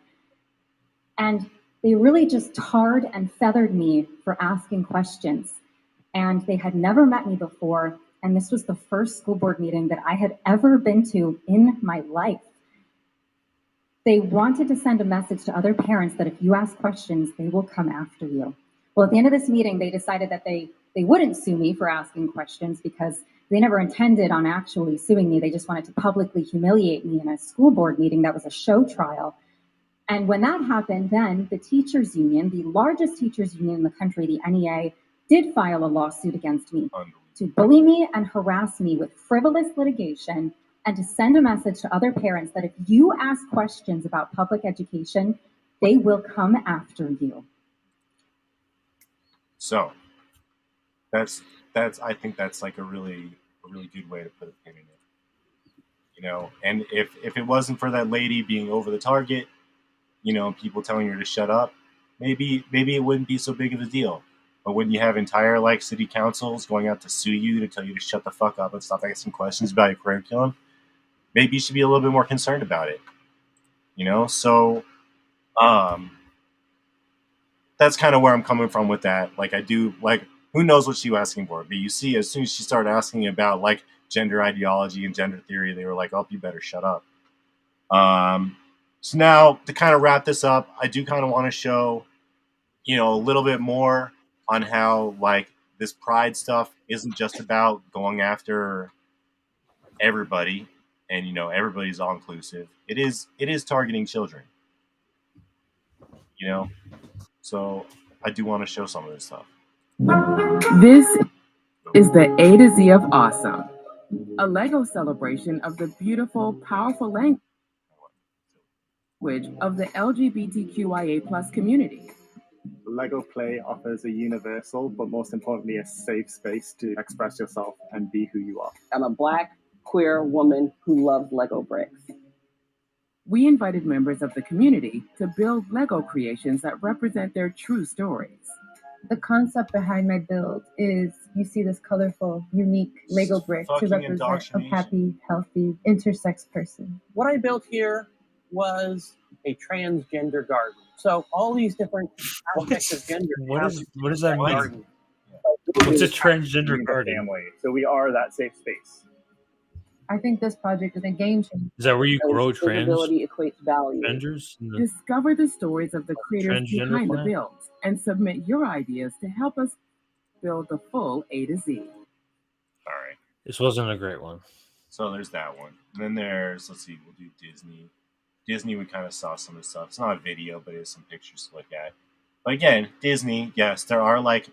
And they really just tarred and feathered me for asking questions. And they had never met me before. And this was the first school board meeting that I had ever been to in my life. They wanted to send a message to other parents that if you ask questions, they will come after you. Well, at the end of this meeting, they decided that they wouldn't sue me for asking questions because they never intended on actually suing me. They just wanted to publicly humiliate me in a school board meeting that was a show trial. And when that happened, then the teachers union, the largest teachers union in the country, the NEA, did file a lawsuit against me to bully me and harass me with frivolous litigation and to send a message to other parents that if you ask questions about public education, they will come after you.
So that's I think that's like a really good way to put a pin in it. And if it wasn't for that lady being over the target, people telling her to shut up, maybe it wouldn't be so big of a deal. But when you have entire like city councils going out to sue you to tell you to shut the fuck up and stop asking questions about your curriculum, maybe you should be a little bit more concerned about it. So that's kind of where I'm coming from with that. Like I do, like, who knows what she was asking for? But you see, as soon as she started asking about like gender ideology and gender theory, they were like, "Oh, you better shut up." So now to kind of wrap this up, I do kind of want to show, a little bit more on how like this pride stuff isn't just about going after everybody and everybody's all inclusive. It is targeting children. So I do want to show some of this stuff.
This is the A to Z of awesome, a Lego celebration of the beautiful, powerful language of the LGBTQIA+ community.
Lego Play offers a universal, but most importantly, a safe space to express yourself and be who you are.
I'm a Black, queer woman who loves Lego bricks.
We invited members of the community to build Lego creations that represent their true stories.
The concept behind my build is you see this colorful, unique Lego brick to represent a happy, healthy, intersex person.
What I built here was a transgender garden. So all these different aspects of gender.
What does that mean? What's a transgender garden?
Family. So we are that safe space.
I think this project is a game changer.
Is that where you grow
visibility equates value.
transgenders?
Discover the stories of the creators
Transgender
behind the
plan?
builds and submit your ideas to help us build the full A to Z.
All right.
This wasn't a great one.
So there's that one. And then there's, let's see, we'll do Disney. Disney, we kind of saw some of the stuff. It's not a video, but it's some pictures to look at. But again, Disney, yes, there are like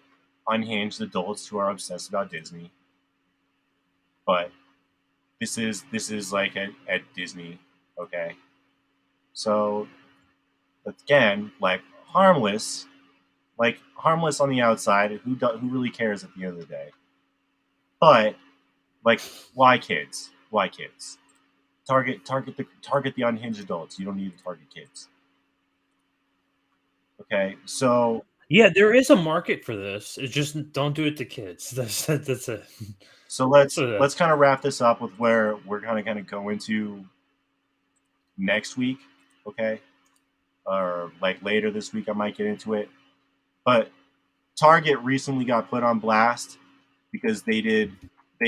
unhinged adults who are obsessed about Disney. But this is like at Disney, okay? So again, like harmless on the outside. Who really cares at the end of the day? But like, why kids? Why kids? Target the unhinged adults. You don't need to target kids. Okay, so
Yeah, there is a market for this. It's just don't do it to kids. That's it.
So let's kind of wrap this up with where we're kind of go into next week, okay? Or like later this week, I might get into it. But Target recently got put on blast because they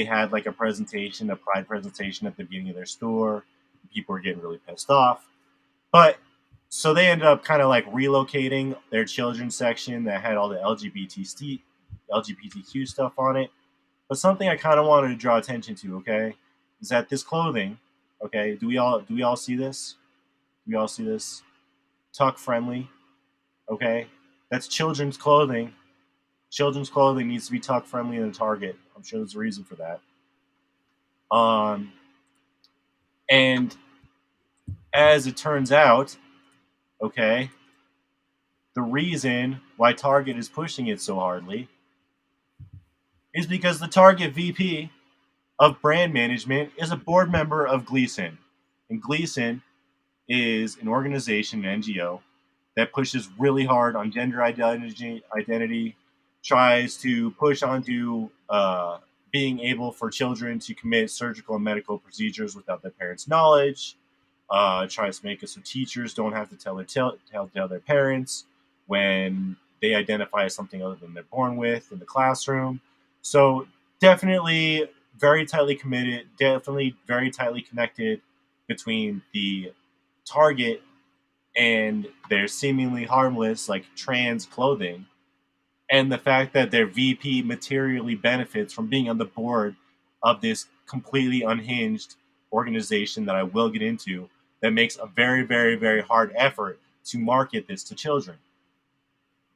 had like a pride presentation at the beginning of their store. People were getting really pissed off. But so they ended up kind of like relocating their children's section that had all the LGBTQ stuff on it. But something I kind of wanted to draw attention to, okay, is that this clothing, okay, do we all see this? Do we all see this? Tuck friendly, okay? That's children's clothing. Children's clothing needs to be tuck friendly in a Target. I'm sure there's a reason for that. And as it turns out, okay, the reason why Target is pushing it so hardly is because the Target VP of brand management is a board member of Gleason. And Gleason is an organization, an NGO, that pushes really hard on gender identity, tries to push onto being able for children to commit surgical and medical procedures without their parents' knowledge, tries to make it so teachers don't have to tell their parents when they identify as something other than they're born with in the classroom. So definitely very tightly committed, definitely very tightly connected between the Target and they're seemingly harmless, like trans clothing, and the fact that their VP materially benefits from being on the board of this completely unhinged organization that I will get into, that makes a very, very, very hard effort to market this to children.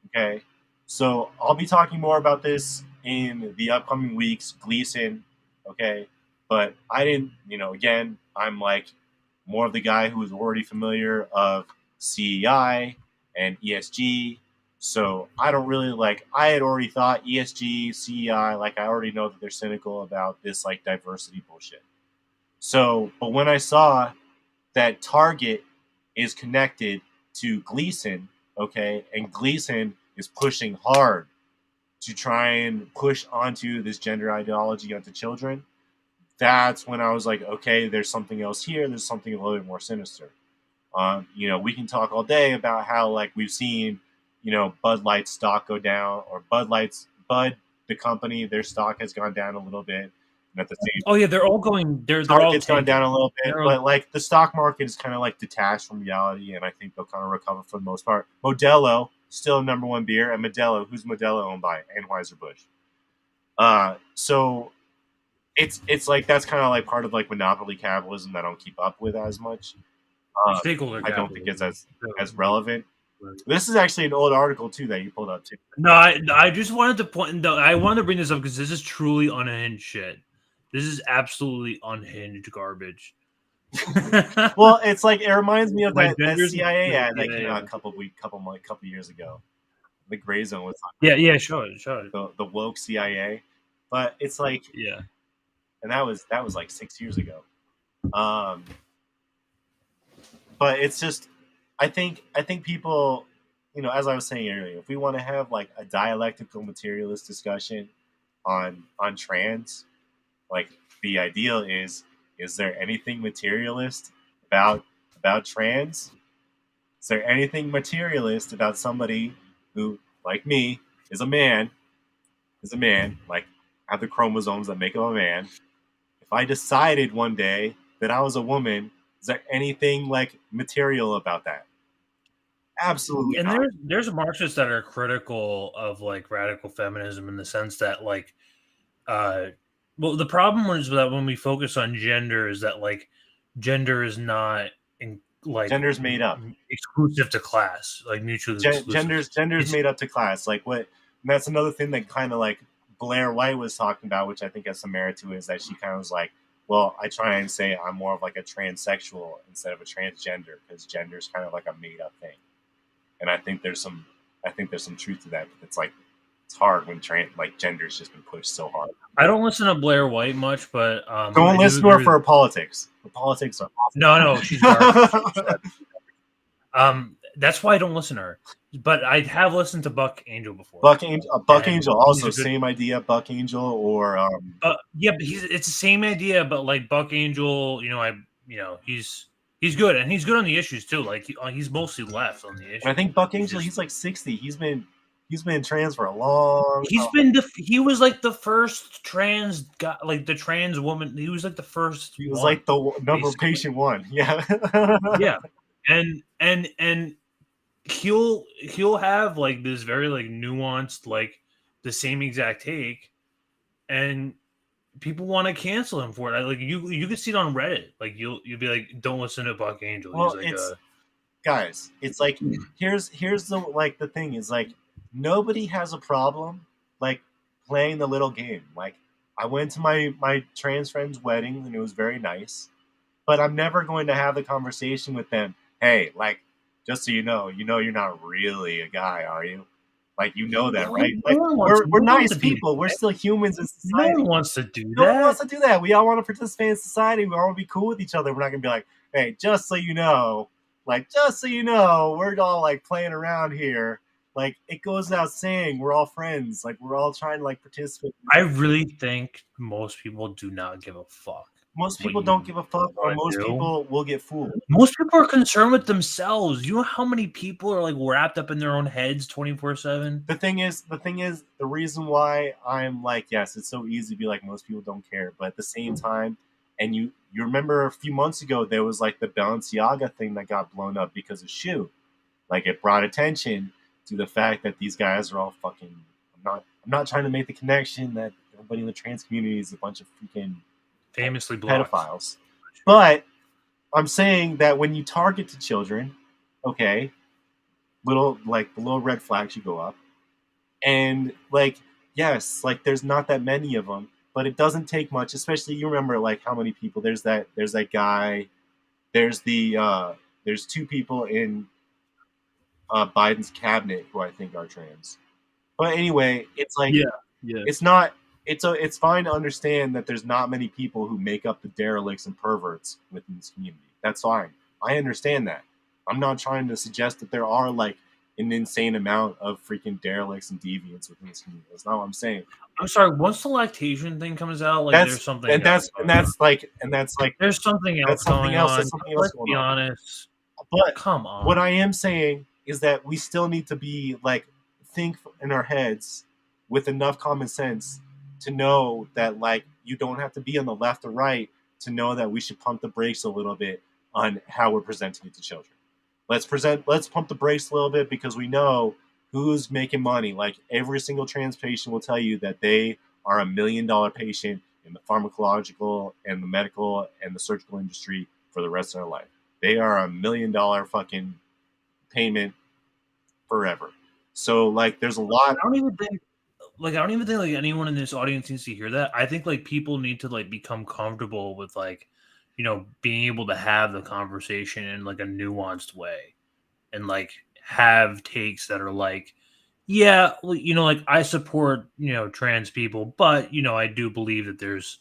Okay, so I'll be talking more about this in the upcoming weeks, Gleason. Okay, but I didn't, again, I'm like more of the guy who is already familiar of CEI and ESG. So I don't really I had already thought ESG, CEI, I already know that they're cynical about this diversity bullshit. So, but when I saw that Target is connected to Gleason, okay, and Gleason is pushing hard to try and push onto this gender ideology onto children, that's when I was like, okay, there's something else here. There's something a little bit more sinister. We can talk all day about how we've seen, Bud Light stock go down, or Bud, the company, their stock has gone down a little bit. And at the same
Oh yeah, they're all going. They're all
Target's gone down a little bit,
They're all-
but the stock market is kind of detached from reality, and I think they'll kind of recover for the most part. Modelo, still number one beer, and Modelo, who's Modelo owned by? Anheuser-Busch. So it's that's kind of part of monopoly capitalism that I don't keep up with as much.
Stakeholder
I don't think it's
capitalism.
as relevant. This is actually an old article too that you pulled up too.
No, I just wanted to point. I wanted to bring this up because this is truly unhinged shit. This is absolutely unhinged garbage.
Well, it's it reminds me of that
genders-
CIA ad that
yeah,
came
yeah.
out a couple years ago. The Gray Zone was
Yeah, show it.
the woke CIA, but it's
yeah,
and that was 6 years ago. But it's just, I think people, as I was saying earlier, if we want to have a dialectical materialist discussion on trans, the ideal is there anything materialist about trans? Is there anything materialist about somebody who, like me, is a man, have the chromosomes that make him a man? If I decided one day that I was a woman, is there anything material about that? Absolutely.
and
not.
there's Marxists that are critical of radical feminism in the sense that well, the problem is that when we focus on gender is that gender is not
gender's made up,
exclusive to class, mutually exclusive.
Gender's made up to class. What? And that's another thing that kind of Blair White was talking about, which I think has some merit to it, is that she kind of was well, I try and say I'm more of a transsexual instead of a transgender, because gender is kind of a made up thing. And I think there's some truth to that. But it's hard when gender's just been pushed so hard.
I don't listen to Blair White much, but
don't listen to her for her politics. Her politics are awful.
No, she's garbage. That's why I don't listen to her. But I have listened to Buck Angel before.
Buck Angel also same idea. Buck Angel or
yeah, but it's the same idea. But Buck Angel, he's good, and he's good on the issues too. He's mostly left on the issues.
And I think Buck Angel, he's 60. He's been trans for a long.
He was the first trans guy, the trans woman. He was the first.
He was the number patient one. Yeah.
Yeah, and he'll have this very nuanced the same exact take, and people want to cancel him for it. You could see it on Reddit. You'll be don't listen to Buck Angel.
Well, guys, it's here's the thing is nobody has a problem playing the little game. I went to my trans friend's wedding and it was very nice, but I'm never going to have the conversation with them. Hey, just so you know you're not really a guy, are you? That, right? We're nice people. We're still humans in society.
No one wants to do that.
No one wants to do that. We all want to participate in society. We all want to be cool with each other. We're not going to be hey, just so you know, we're all playing around here. It goes without saying, we're all friends. We're all trying to participate.
I really think most people do not give a fuck.
Most people don't give a fuck, or most people will get fooled.
Most people are concerned with themselves. You know how many people are wrapped up in their own heads 24/7?
The thing is, the reason why I'm yes, it's so easy to be most people don't care, but at the same time, And you remember a few months ago there was like the Balenciaga thing that got blown up because of shoe. Like it brought attention to the fact that these guys are all fucking. I'm not trying to make the connection that everybody in the trans community is a bunch of freaking
famously blocked
pedophiles, but I'm saying that when you target to children, okay, little like the little red flags should go up, and like yes, like there's not that many of them, but it doesn't take much. Especially you remember like how many people there's that guy, there's two people in Biden's cabinet who I think are trans. But anyway, it's like it's not. It's fine to understand that there's not many people who make up the derelicts and perverts within this community. That's fine. I understand that. I'm not trying to suggest that there are like an insane amount of freaking derelicts and deviants within this community. That's not what I'm saying.
I'm sorry. Once the lactation thing comes out, like there's something,
that's like
there's something else going on. Let's be honest.
But
come on.
What I am saying is that we still need to be like think in our heads with enough common sense to know that like you don't have to be on the left or right to know that we should pump the brakes a little bit on how we're presenting it to children. Let's pump the brakes a little bit because we know who's making money. Like every single trans patient will tell you that they are $1 million patient in the pharmacological and the medical and the surgical industry for the rest of their life. They are $1 million fucking payment forever. So like there's a lot.
I don't even think like anyone in this audience needs to hear that. I think like people need to like become comfortable with like, you know, being able to have the conversation in like a nuanced way and like have takes that are like, yeah, you know, like I support, you know, trans people, but you know, I do believe that there's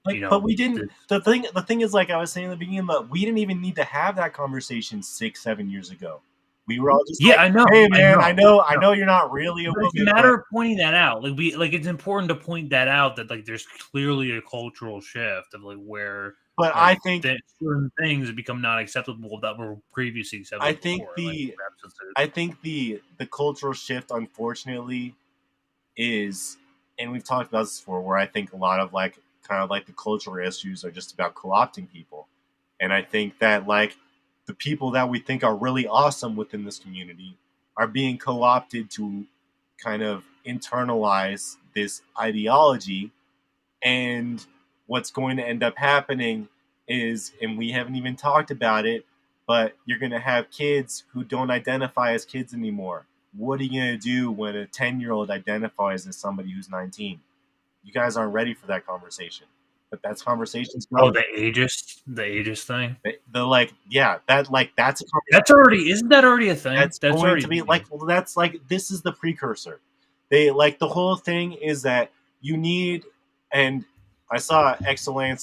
like, you know, but we didn't. The thing is, like I was saying in the beginning, we didn't even need to have that conversation 6-7 years ago. We were all just like,
I know.
Hey man, I know you're not really a
it's a matter of pointing that out. Like it's important to point that out that like there's clearly a cultural shift of like where.
But
like,
I think
that certain things have become not acceptable that were previously acceptable.
I think the cultural shift, unfortunately, is, and we've talked about this before, where I think a lot of like kind of like the cultural issues are just about co-opting people, and I think that like the people that we think are really awesome within this community are being co-opted to kind of internalize this ideology. And what's going to end up happening is, and we haven't even talked about it, but you're going to have kids who don't identify as kids anymore. What are you going to do when a 10-year-old identifies as somebody who's 19? You guys aren't ready for that conversation. But that's conversations.
Oh, the ageist thing.
The like, yeah, that's a conversation.
Isn't that already a thing?
That's going already to be like, well, that's like, this is the precursor. They like the whole thing is that you need, and I saw Excelsior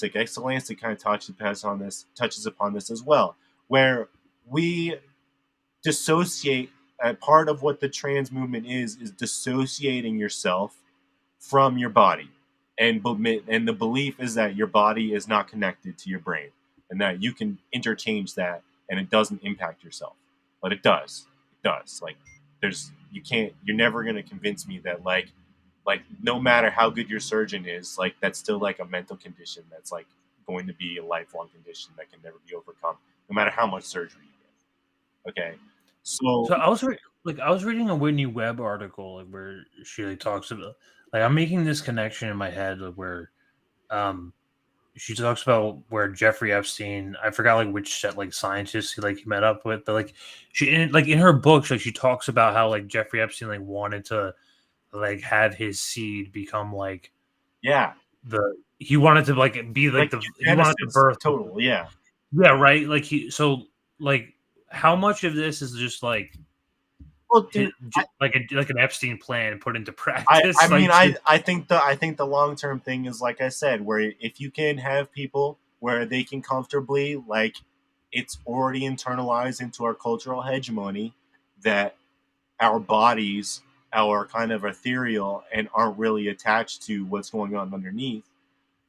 kind of touches upon this as well, where we dissociate. Part of what the trans movement is dissociating yourself from your body. And the belief is that your body is not connected to your brain and that you can interchange that and it doesn't impact yourself. But it does. It does. Like you're never going to convince me that like no matter how good your surgeon is, like that's still like a mental condition that's like going to be a lifelong condition that can never be overcome, no matter how much surgery you get. Okay. So
I was reading a Whitney Webb article like, where she like talks about like I'm making this connection in my head like, where she talks about where Jeffrey Epstein, I forgot like which set like scientists he like met up with, but like she in her books like she talks about how like Jeffrey Epstein like wanted to like have his seed become like he wanted to like be like he wanted to birth
total
right like like how much of this is just like like an Epstein plan put into practice?
I think the long-term thing is like I said, where if you can have people where they can comfortably like it's already internalized into our cultural hegemony that our bodies are kind of ethereal and aren't really attached to what's going on underneath,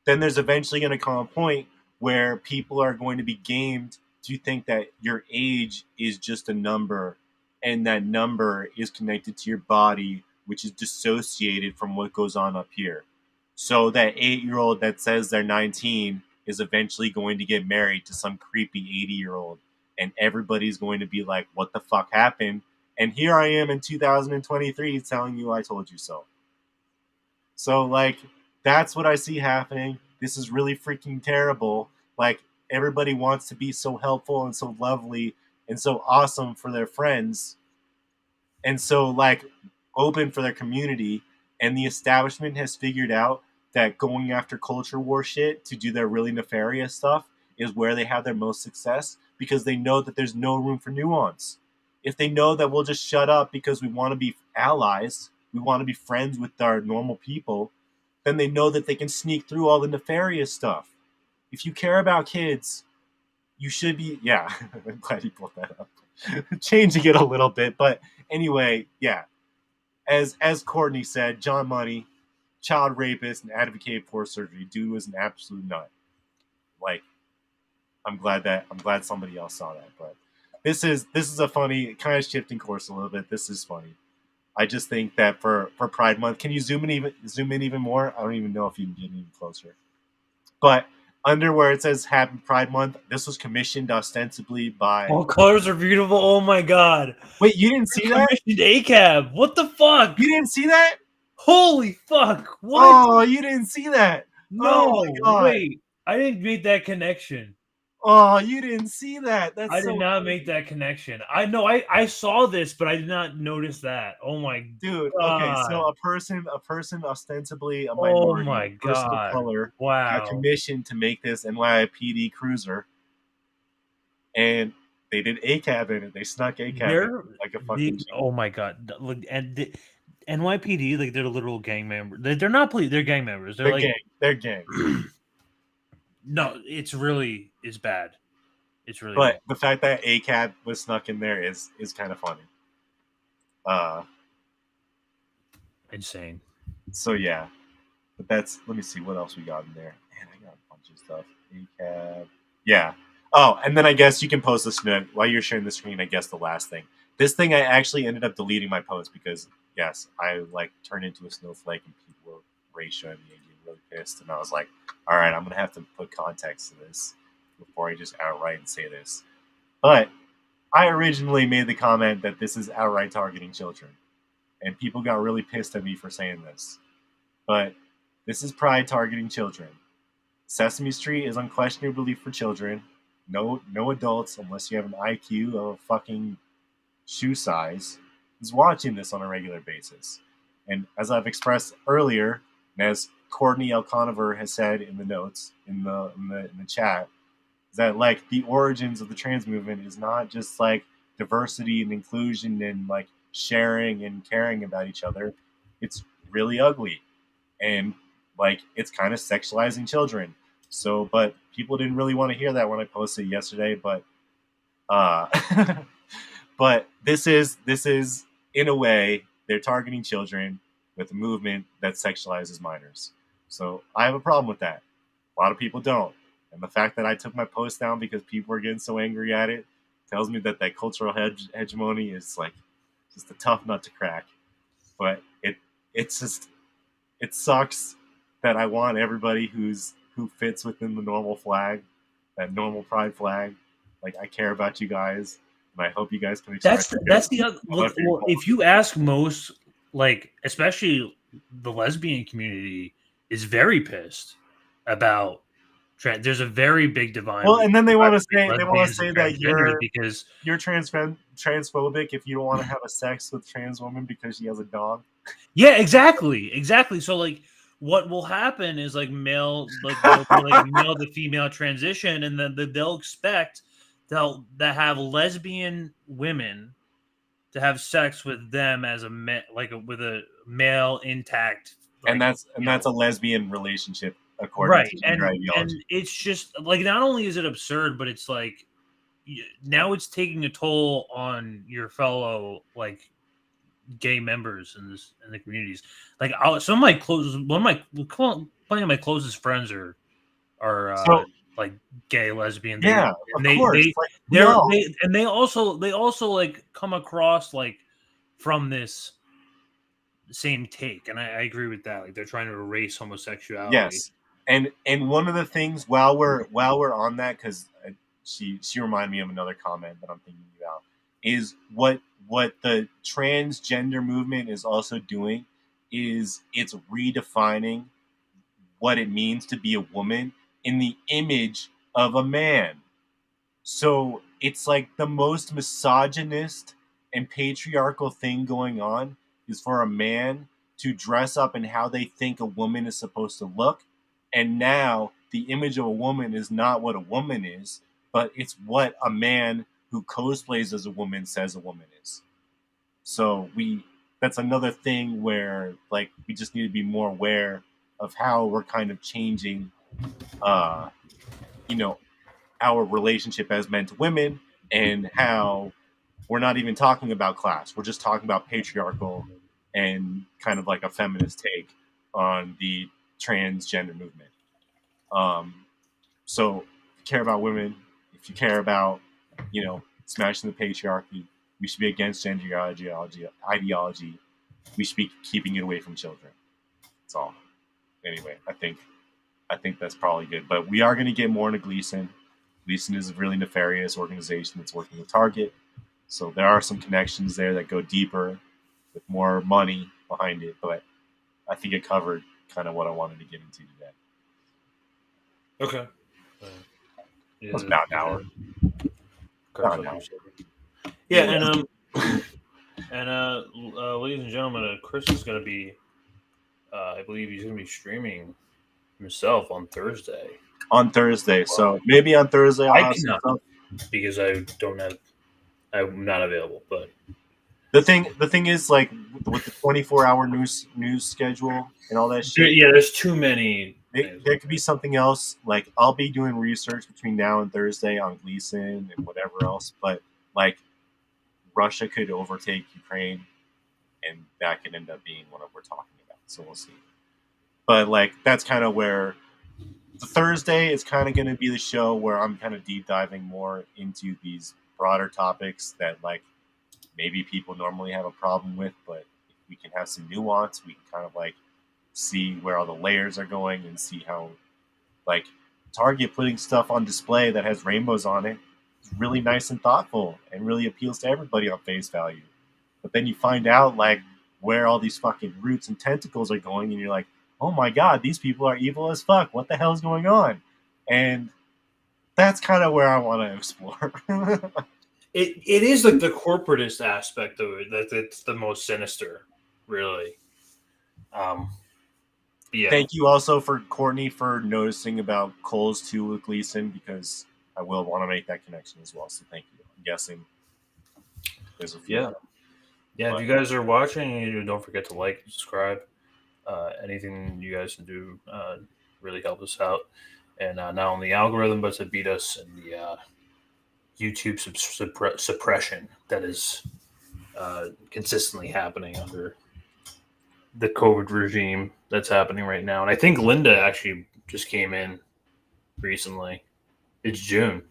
then there's eventually going to come a point where people are going to be gamed to think that your age is just a number and that number is connected to your body, which is dissociated from what goes on up here. So that 8-year-old that says they're 19 is eventually going to get married to some creepy 80-year-old, and everybody's going to be like, what the fuck happened? And here I am in 2023 telling you I told you so. So, like, that's what I see happening. This is really freaking terrible. Like, everybody wants to be so helpful and so lovely and so awesome for their friends, and so, like, open for their community. And the establishment has figured out that going after culture war shit to do their really nefarious stuff is where they have their most success, because they know that there's no room for nuance. If they know that we'll just shut up because we want to be allies, we want to be friends with our normal people, then they know that they can sneak through all the nefarious stuff. If you care about kids, you should be, yeah, I'm glad you pulled that up. Changing it a little bit, but anyway, yeah. As Courtney said, John Money, child rapist and advocate for surgery. Dude was an absolute nut. Like, I'm glad somebody else saw that. But this is a funny, kind of shifting course a little bit. This is funny. I just think that for Pride Month, can you zoom in even more? I don't even know if you can get even closer. But under where it says Happy Pride Month, this was commissioned ostensibly by...
All colors are beautiful. Oh my god.
Wait, you didn't see that?
Commissioned ACAB. What the fuck?
You didn't see that?
Holy fuck. What?
Oh, you didn't see that?
No,
oh my god.
Wait. I didn't make that connection.
Oh, you didn't see that? That's
I did not make that connection. I saw this, but I did not notice that. Oh my
dude.
god.
Okay, so a person ostensibly a minority,
oh my
person
god.
of color,
wow,
got commissioned to make this NYPD cruiser, and they did ACAB in it. They snuck ACAB in it like a fucking.
Oh my god! Look, and the NYPD, like, they're literal gang members. They're not police. They're gang members. They're like
gang. They're gang.
No, it's bad. It's really
But
bad.
The fact that ACAB was snuck in there is kind of funny.
Insane.
So yeah. But let me see what else we got in there. Man, I got a bunch of stuff. ACAB. Yeah. Oh, and then I guess you can post this note while you're sharing the screen. I guess the last thing. This thing, I actually ended up deleting my post because, yes, I turned into a snowflake and people were racial and getting really pissed. And I was like, all right, I'm going to have to put context to this before I just outright say this. But I originally made the comment that this is outright targeting children. And people got really pissed at me for saying this. But this is Pride targeting children. Sesame Street is unquestionably for children. No adults, unless you have an IQ of a fucking shoe size, is watching this on a regular basis. And as I've expressed earlier, and as Courtney L. Conover has said in the notes in the chat, is that like the origins of the trans movement is not just like diversity and inclusion and like sharing and caring about each other. It's really ugly, and like it's kind of sexualizing children. So, but people didn't really want to hear that when I posted yesterday. But, but this is in a way they're targeting children with a movement that sexualizes minors. So I have a problem with that. A lot of people don't, and the fact that I took my post down because people were getting so angry at it tells me that cultural hegemony is like just a tough nut to crack. But it sucks that I want everybody who fits within the normal flag, that normal pride flag. Like, I care about you guys, and I hope you guys can express.
That's the other. Well, if you ask most, like, especially the lesbian community, is very pissed about trans. There's a very big divide.
Well, and then they want to say that you're transphobic if you don't want to have a sex with trans woman because she has a dog.
Yeah, exactly. So like, what will happen is like male to female transition, and then they'll expect they'll have lesbian women to have sex with them as with a male intact,
and that's a lesbian relationship according to your ideology.
And it's just like, not only is it absurd, but it's like now it's taking a toll on your fellow like gay members in the communities. Like plenty of my closest friends are like gay, lesbian.
Yeah,
they also like come across like from this same take, and I agree with that. Like, they're trying to erase homosexuality.
Yes, And one of the things while we're on that, because she reminded me of another comment that I'm thinking about, is what the transgender movement is also doing is it's redefining what it means to be a woman in the image of a man. So it's like the most misogynist and patriarchal thing going on is for a man to dress up in how they think a woman is supposed to look. And now the image of a woman is not what a woman is, but it's what a man who cosplays as a woman says a woman is. So that's another thing where like we just need to be more aware of how we're kind of changing our relationship as men to women, and how we're not even talking about class. We're just talking about patriarchal and kind of like a feminist take on the transgender movement. So if you care about women, if you care about, smashing the patriarchy, we should be against gender ideology. We should be keeping it away from children. That's all. Anyway, I think that's probably good. But we are going to get more into Gleason. Gleason is a really nefarious organization that's working with Target. So there are some connections there that go deeper with more money behind it. But I think it covered kind of what I wanted to get into today.
Okay.
It was about an hour.
Yeah, and ladies and gentlemen, Chris is going to be, I believe he's going to be streaming himself on Thursday.
So maybe on Thursday I'll have some stuff.
Because I'm not available. But
the thing is, like, with the 24-hour news schedule and all that shit.
Yeah, there's too many.
There could be something else. Like, I'll be doing research between now and Thursday on Gleason and whatever else. But like, Russia could overtake Ukraine, and that could end up being what we're talking about. So we'll see. But like, that's kind of where the Thursday is kind of going to be the show where I'm kind of deep diving more into these broader topics that like maybe people normally have a problem with, but if we can have some nuance, we can kind of like see where all the layers are going and see how like Target putting stuff on display that has rainbows on it is really nice and thoughtful and really appeals to everybody on face value. But then you find out like where all these fucking roots and tentacles are going, and you're like, oh my God, these people are evil as fuck. What the hell is going on? And that's kind of where I want to explore.
It is like the corporatist aspect of it that's the most sinister, really. Yeah.
Thank you also for Courtney for noticing about Coles 2 with Gleason, because I will want to make that connection as well. So thank you. I'm guessing there's a few.
Yeah. If you guys are watching, don't forget to like and subscribe. Anything you guys can do really help us out, and not only the algorithm, but to beat us in the YouTube suppression that is consistently happening under the COVID regime that's happening right now. And I think Linda actually just came in recently. It's June,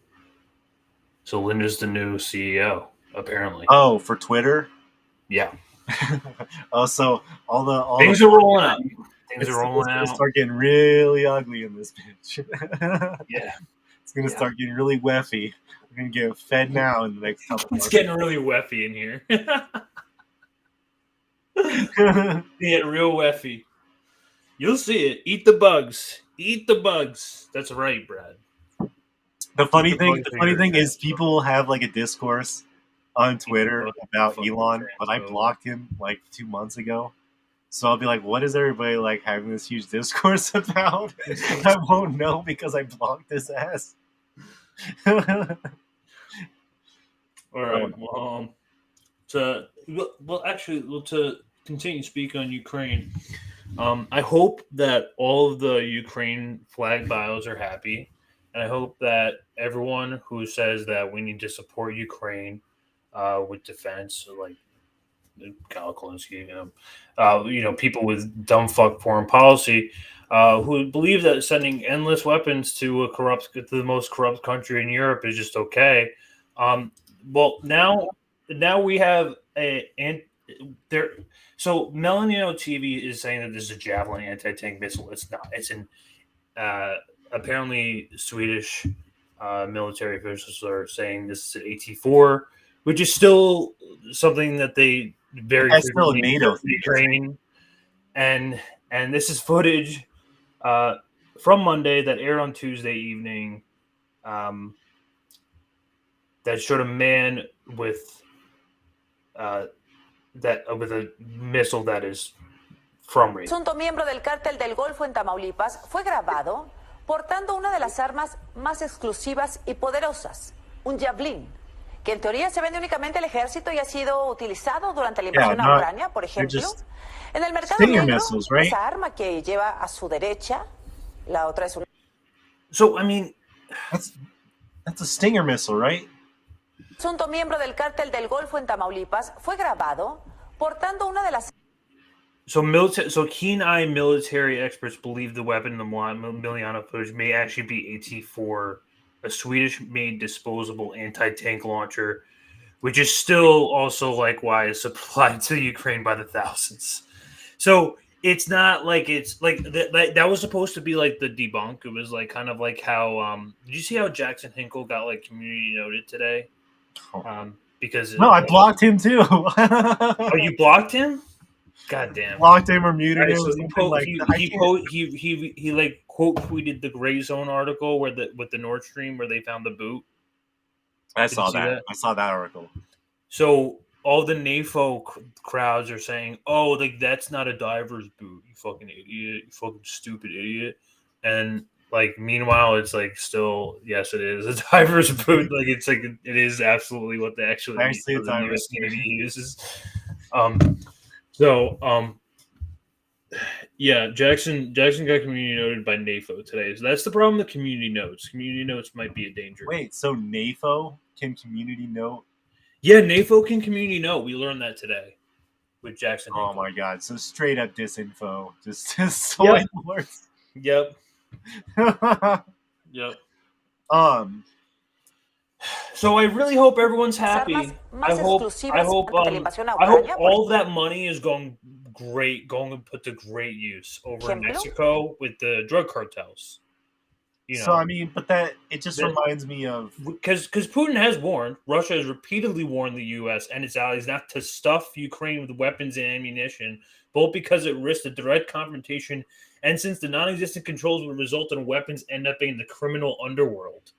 so Linda's the new CEO apparently.
Oh, for Twitter?
Yeah.
Also, all
things are rolling out. Things are rolling out.
It's going to start getting really ugly in this bitch.
Yeah.
It's going to start getting really weffy. We're going to get fed now in the next couple
months. It's getting really weffy in here. Get real weffy. You'll see it. Eat the bugs. Eat the bugs. That's right, Brad.
The funny thing is people will have like a discourse on Twitter about Elon, but I blocked him like 2 months ago. So I'll be like, what is everybody like having this huge discourse about? I won't know because I blocked his ass.
All right. Well, to continue to speak on Ukraine, I hope that all of the Ukraine flag bios are happy, and I hope that everyone who says that we need to support Ukraine with defense, like Kyle Klinsky, people with dumb fuck foreign policy, who believe that sending endless weapons to the most corrupt country in Europe is just okay. Well, now we have So Melanino TV is saying that this is a Javelin anti-tank missile. It's not. It's an apparently Swedish military officials are saying this is an AT-4, which is still something that they very frequently
NATO
Ukraine. And this is footage from Monday that aired on Tuesday evening that showed a man with a missile that is from Reagan.
Presunto miembro del cártel del Golfo en Tamaulipas fue grabado portando una de las armas más exclusivas y poderosas, un javelin, que en teoría se vende únicamente al ejército y ha sido utilizado durante la invasión a Ucrania, por ejemplo. En el mercado negro, esa arma que lleva a su derecha, la otra es una...
So, I mean, that's a Stinger missile, right?
Presunto miembro del cártel del Golfo en Tamaulipas fue grabado portando una de las...
So keen-eye military experts believe the weapon in the Miliano footage may actually be AT-4, a Swedish-made disposable anti-tank launcher, which is still also likewise supplied to Ukraine by the thousands. So it's not like it's like that was supposed to be like the debunk. It was like kind of like how did you see how Jackson Hinkle got like community noted today? Because
I blocked him too.
Oh, you blocked him? God damn.
Blocked him or muted him.
So he like quote tweeted the Gray Zone article with the Nord Stream where they found the boot.
I saw that. I saw that article.
So all the NAFO crowds are saying, "Oh, like that's not a diver's boot, you fucking idiot, you fucking stupid idiot." And like meanwhile, it's like still, yes, it is a diver's boot. Like it's like it is absolutely what they actually the US Navy uses. Yeah, Jackson got community noted by NAFO today. So that's the problem with community notes. Community notes might be a danger.
Wait, so NAFO can community note?
Yeah, NAFO can community note. We learned that today with Jackson.
Oh my god, so straight up disinfo. Just soy words.
Yep. Yep. So I really hope everyone's happy. I hope all that money is going to put to great use over in Mexico with the drug cartels. You know,
so I mean, but that it just reminds me of
because Putin has warned, Russia has repeatedly warned the U.S. and its allies not to stuff Ukraine with weapons and ammunition, both because it risks a direct confrontation and since the non-existent controls would result in weapons end up in the criminal underworld.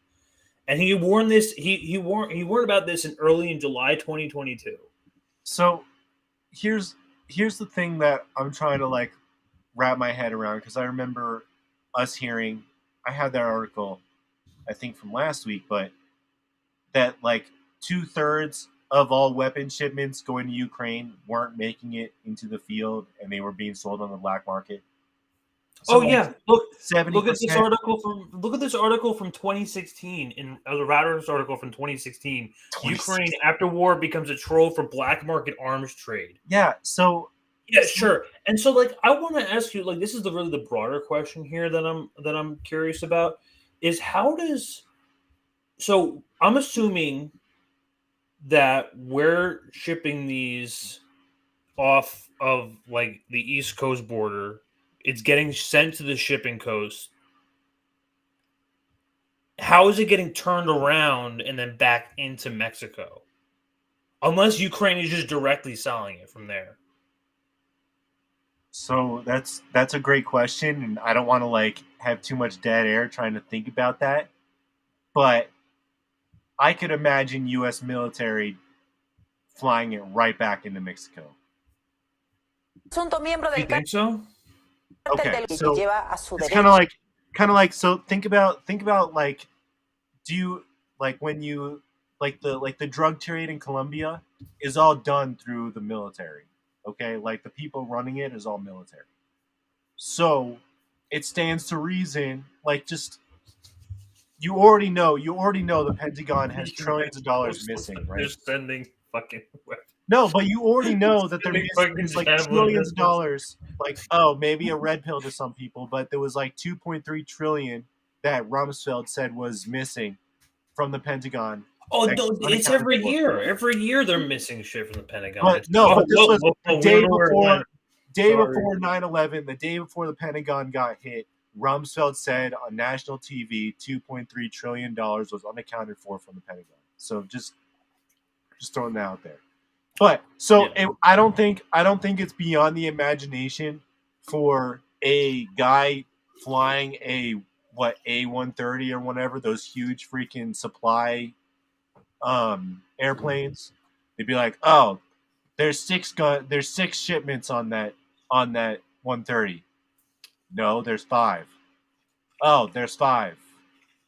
And he warned this. He warned about this early in July 2022.
So here's the thing that I'm trying to like wrap my head around because I remember us hearing. I had that article, I think from last week, but that like 2/3 of all weapon shipments going to Ukraine weren't making it into the field, and they were being sold on the black market.
So yeah, look at
70%.
this article from 2016 in the Reuters article from 2016. Ukraine after war becomes a troll for black market arms trade.
Yeah, so
yeah, sure. And so like I want to ask you, like this is really the broader question here that I'm curious about is so I'm assuming that we're shipping these off of like the East Coast border. It's getting sent to the shipping coast. How is it getting turned around and then back into Mexico? Unless Ukraine is just directly selling it from there.
So that's a great question, and I don't want to like have too much dead air trying to think about that. But I could imagine U.S. military flying it right back into Mexico.
You think so?
Okay, so it's kind of like so think about like do you like when you like the drug trade in Colombia is all done through the military. Okay, like the people running it is all military. So it stands to reason, like just you already know the Pentagon has trillions of dollars missing, right?
They're sending fucking weapons.
No, but you already know that they're missing like trillions of dollars. Like, oh, maybe a red pill to some people, but there was like 2.3 trillion that Rumsfeld said was missing from the Pentagon.
Oh, no, it's every year. Every year they're missing shit from the Pentagon.
But this was the day before 9/11, the day before the Pentagon got hit. Rumsfeld said on national TV, $2.3 trillion was unaccounted for from the Pentagon. So just throwing that out there. But I don't think it's beyond the imagination for a guy flying a A130 or whatever, those huge freaking supply airplanes. They'd be like, oh, there's six shipments on that 130. No, there's 5. Oh, there's 5.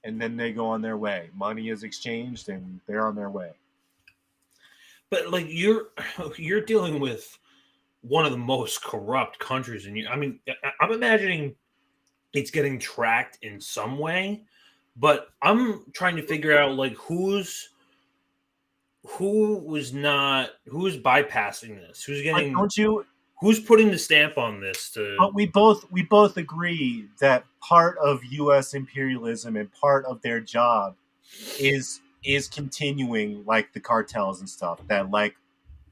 And then they go on their way. Money is exchanged and they're on their way.
But like you're dealing with one of the most corrupt countries in I mean, I'm imagining it's getting tracked in some way, but I'm trying to figure out like who's bypassing this? Who's getting who's putting the stamp on this to
But we both agree that part of US imperialism and part of their job is continuing like the cartels and stuff that like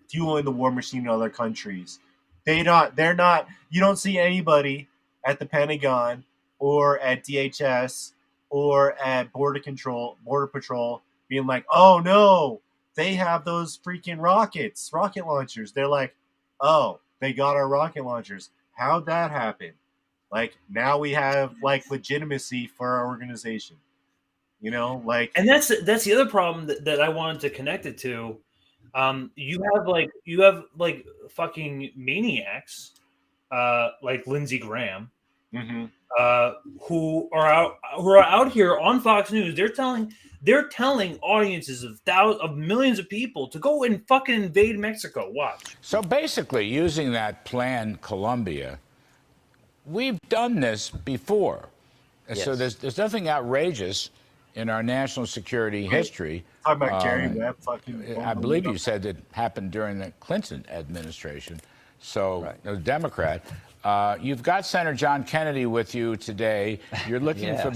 fueling the war machine in other countries. They're not you don't see anybody at the Pentagon or at DHS or at Border Patrol being like, oh no, they have those freaking rocket launchers. They're like, oh, they got our rocket launchers. How'd that happen? Like now we have like legitimacy for our organization. You know, like, and
that's the other problem that I wanted to connect it to. You have fucking maniacs, like Lindsey Graham, who are out here on Fox News. They're telling audiences of millions of people to go and fucking invade Mexico. Watch.
So basically, using that Plan Colombia, we've done this before. Yes. So there's nothing outrageous in our national security history.
Talking about Gary Webb fucking...
I believe you said it happened during the Clinton administration. So, the Democrat. You've got Senator John Kennedy with you today. You're looking for...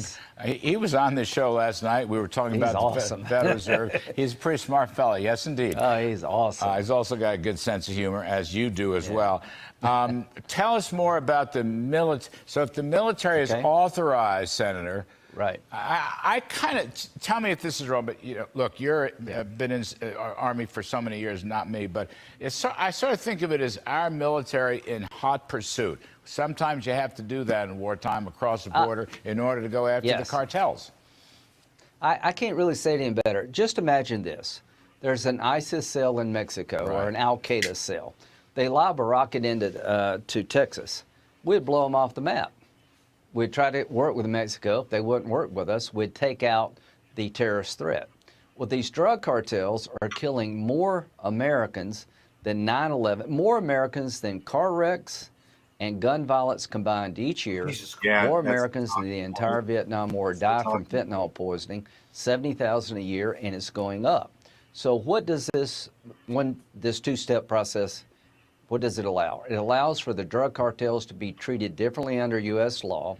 He was on this show last night. We were talking about the Federal Reserve. He's a pretty smart fella. Yes, indeed.
Oh, he's awesome.
He's also got a good sense of humor, as you do as well. Tell us more about the military. So if the military is authorized, Senator...
Right.
I kind of tell me if this is wrong, but look, you've been in our Army for so many years, not me, but I sort of think of it as our military in hot pursuit. Sometimes you have to do that in wartime across the border in order to go after the cartels.
I can't really say it any better. Just imagine this: there's an ISIS cell in Mexico or an Al Qaeda cell. They lob a rocket into to Texas. We'd blow them off the map. We'd try to work with Mexico. If they wouldn't work with us, we'd take out the terrorist threat. Well, these drug cartels are killing more Americans than 9/11, more Americans than car wrecks and gun violence combined each year. More Americans than the entire Vietnam War die from fentanyl poisoning, 70,000 a year, and it's going up. So what does this two-step process, what does it allow? It allows for the drug cartels to be treated differently under U.S. law,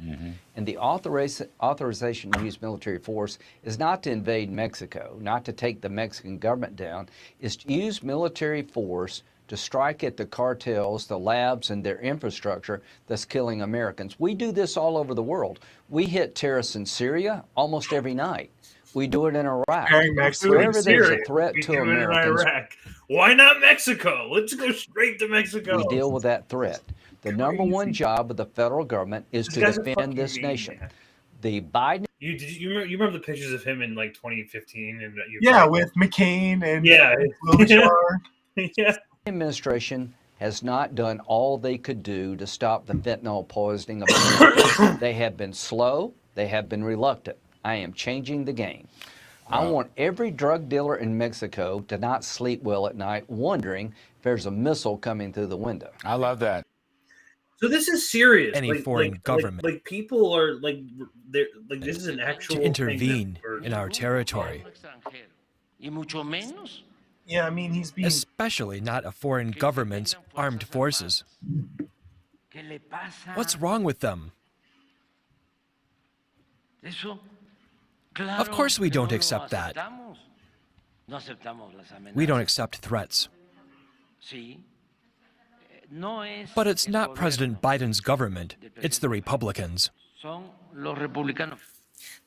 and the authorization to use military force is not to invade Mexico, not to take the Mexican government down, is to use military force to strike at the cartels, the labs, and their infrastructure that's killing Americans. We do this all over the world. We hit terrorists in Syria almost every night. We do it in Iraq. Wherever there's a threat to Americans.
Why not Mexico? Let's go straight to Mexico.
We deal with that threat. The number one job of the federal government is to defend this nation. The Biden...
You remember the pictures of him in like 2015? And
with McCain and
The administration has not done all they could do to stop the fentanyl poisoning of Americans. They have been slow. They have been reluctant. I am changing the game. Wow. I want every drug dealer in Mexico to not sleep well at night wondering if there's a missile coming through the window.
I love that.
So this is serious.
Any foreign government.
Like people are they're this is an actual
to intervene in our territory.
Yeah, I mean, he's being...
Especially not a foreign government's armed forces. What's wrong with them? Of course we don't accept that. We don't accept threats. But it's not President Biden's government, it's the Republicans.
son los republicanos.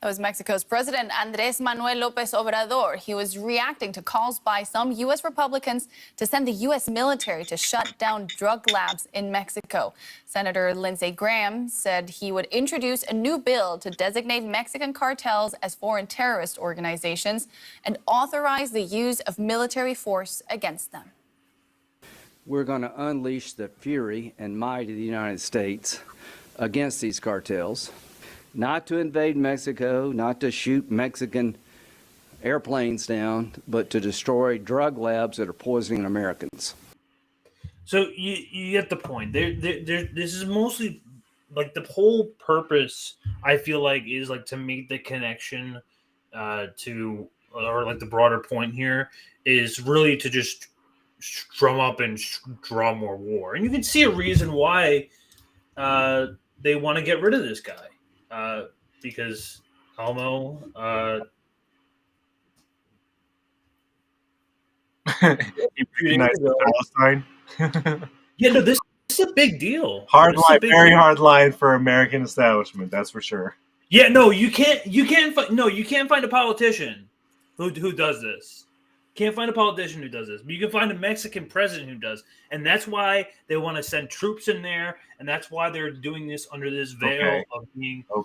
That was Mexico's President Andrés Manuel López Obrador. He was reacting to calls by some U.S. Republicans to send the U.S. military to shut down drug labs in Mexico. Senator Lindsey Graham said he would introduce a new bill to designate Mexican cartels as foreign terrorist organizations and authorize the use of military force against them.
We're going to unleash the fury and might of the United States against these cartels. Not to invade Mexico, not to shoot Mexican airplanes down, but to destroy drug labs that are poisoning Americans.
So you get the point. This is mostly like the whole purpose. I feel like is like to make the connection to, or like the broader point here is really to just drum up and draw more war. And you can see a reason why they want to get rid of this guy. Because Elmo,
Palestine.
Yeah, no, this is a big deal.
Hard line, very hard line for American establishment. That's for sure.
Yeah, no, you can't find a politician who does this. Can't find a politician who does this, but you can find a Mexican president who does, and that's why they want to send troops in there, and that's why they're doing this under this veil of being for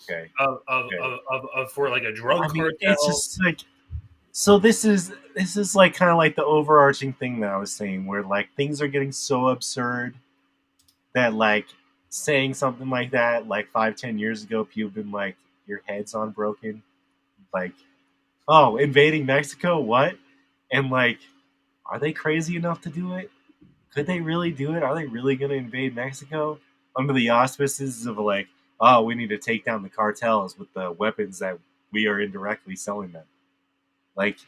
like a drug cartel.
It's just like, so this is like kind of like the overarching thing that I was saying, where like things are getting so absurd that like saying something like that like 5-10 years ago, people have been like, your head's on broken, like, oh, invading Mexico, what? And, like, are they crazy enough to do it? Could they really do it? Are they really going to invade Mexico? Under the auspices of, like, oh, we need to take down the cartels with the weapons that we are indirectly selling them. Like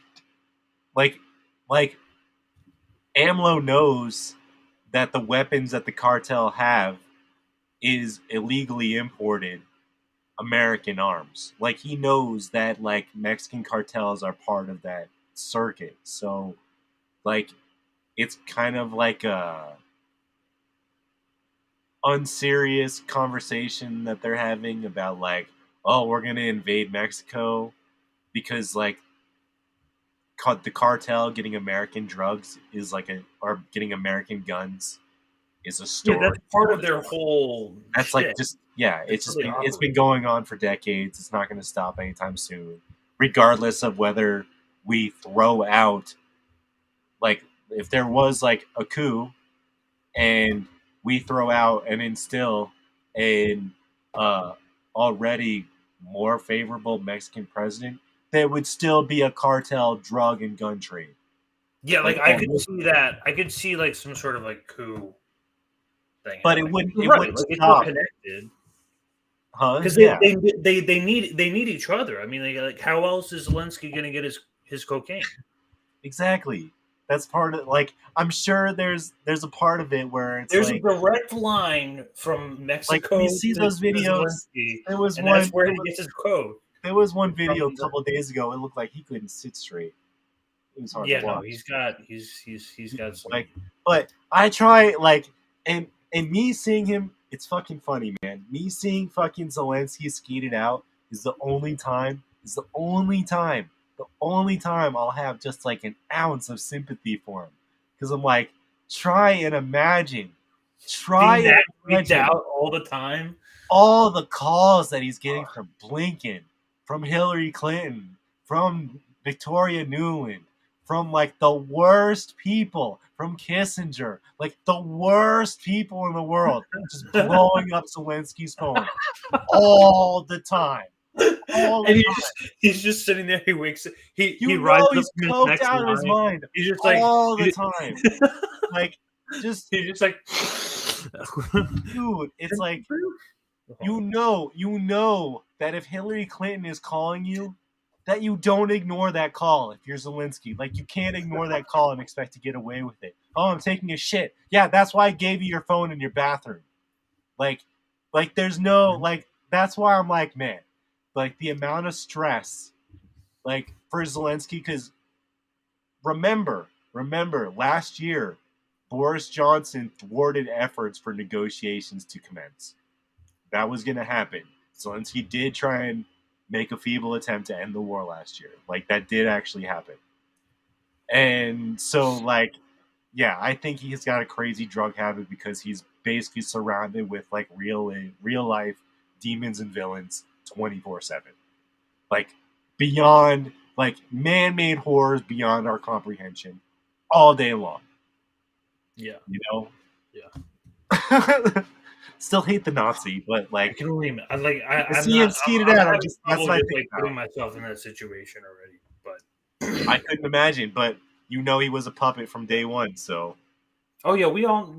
AMLO knows that the weapons that the cartel have is illegally imported American arms. Like, he knows that, like, Mexican cartels are part of that circuit. So like it's kind of like a unserious conversation that they're having about like, oh, we're gonna invade Mexico because like the cartel getting American drugs is like or getting American guns is a story.
Yeah, that's part of their whole
that's
shit.
Like just it's been going on for decades. It's not going to stop anytime soon, regardless of whether we throw out, like, if there was like a coup and we throw out and instill an already more favorable Mexican president, there would still be a cartel drug and gun trade.
Yeah, like I could see that. I could see like some sort of like coup thing.
But it wouldn't stop.
Connected.
Huh?
Because they need each other. I mean, like how else is Zelensky going to get his cocaine?
Exactly. That's part of, like, I'm sure there's a part of it where it's
there's
like,
a direct line from Mexico.
Like, you see those videos. There was one.
That's where he gets his code.
There was one video a couple of days ago. It looked like he couldn't sit straight. It was hard to watch.
No, he's got some.
Like, but I try, like, and me seeing him, it's fucking funny, man. Me seeing fucking Zelensky skeeted out is the only time I'll have just like an ounce of sympathy for him. Because I'm like, try and imagine
out all the time.
All the calls that he's getting from Blinken, from Hillary Clinton, from Victoria Nuland, from like the worst people, from Kissinger, like the worst people in the world, just blowing up Zelensky's phone all the time.
And he's just sitting there. He wakes up. He rises
he's
up
coked out of his mind.
He's just
all the time. Like, just
he's just like,
dude. It's like, you know that if Hillary Clinton is calling you, that you don't ignore that call. If you're Zelensky, like, you can't ignore that call and expect to get away with it. Oh, I'm taking a shit. Yeah, that's why I gave you your phone in your bathroom. Like there's no, like, that's why I'm like, man. Like, the amount of stress, like, for Zelensky, because remember, last year, Boris Johnson thwarted efforts for negotiations to commence. That was going to happen. since he did try and make a feeble attempt to end the war last year. Like, that did actually happen. And so, like, yeah, I think he's got a crazy drug habit because he's basically surrounded with, like, real life demons and villains 24/7. Like, beyond, like, man-made horrors beyond our comprehension all day long.
Yeah.
You know?
Yeah.
Still hate the Nazi, but like,
I can only I'm
see him skeeted out.
that's what I think. Putting myself in that situation already, but
I couldn't imagine. But you know, he was a puppet from day one. So,
oh yeah, we know.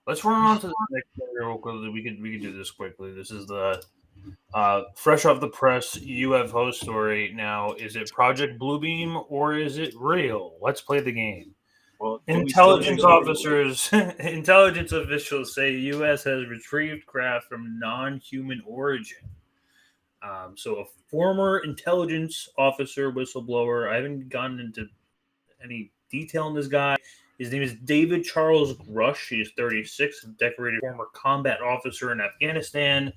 Let's run on to the next one real quickly. We can do this quickly. This is the fresh off the press UFO story. Now, is it Project Bluebeam or is it real? Let's play the game.
Well,
intelligence officials say U.S. has retrieved craft from non-human origin. So a former intelligence officer whistleblower. I haven't gotten into any detail on this guy. His name is David Charles Grush. He is 36, a decorated former combat officer in Afghanistan.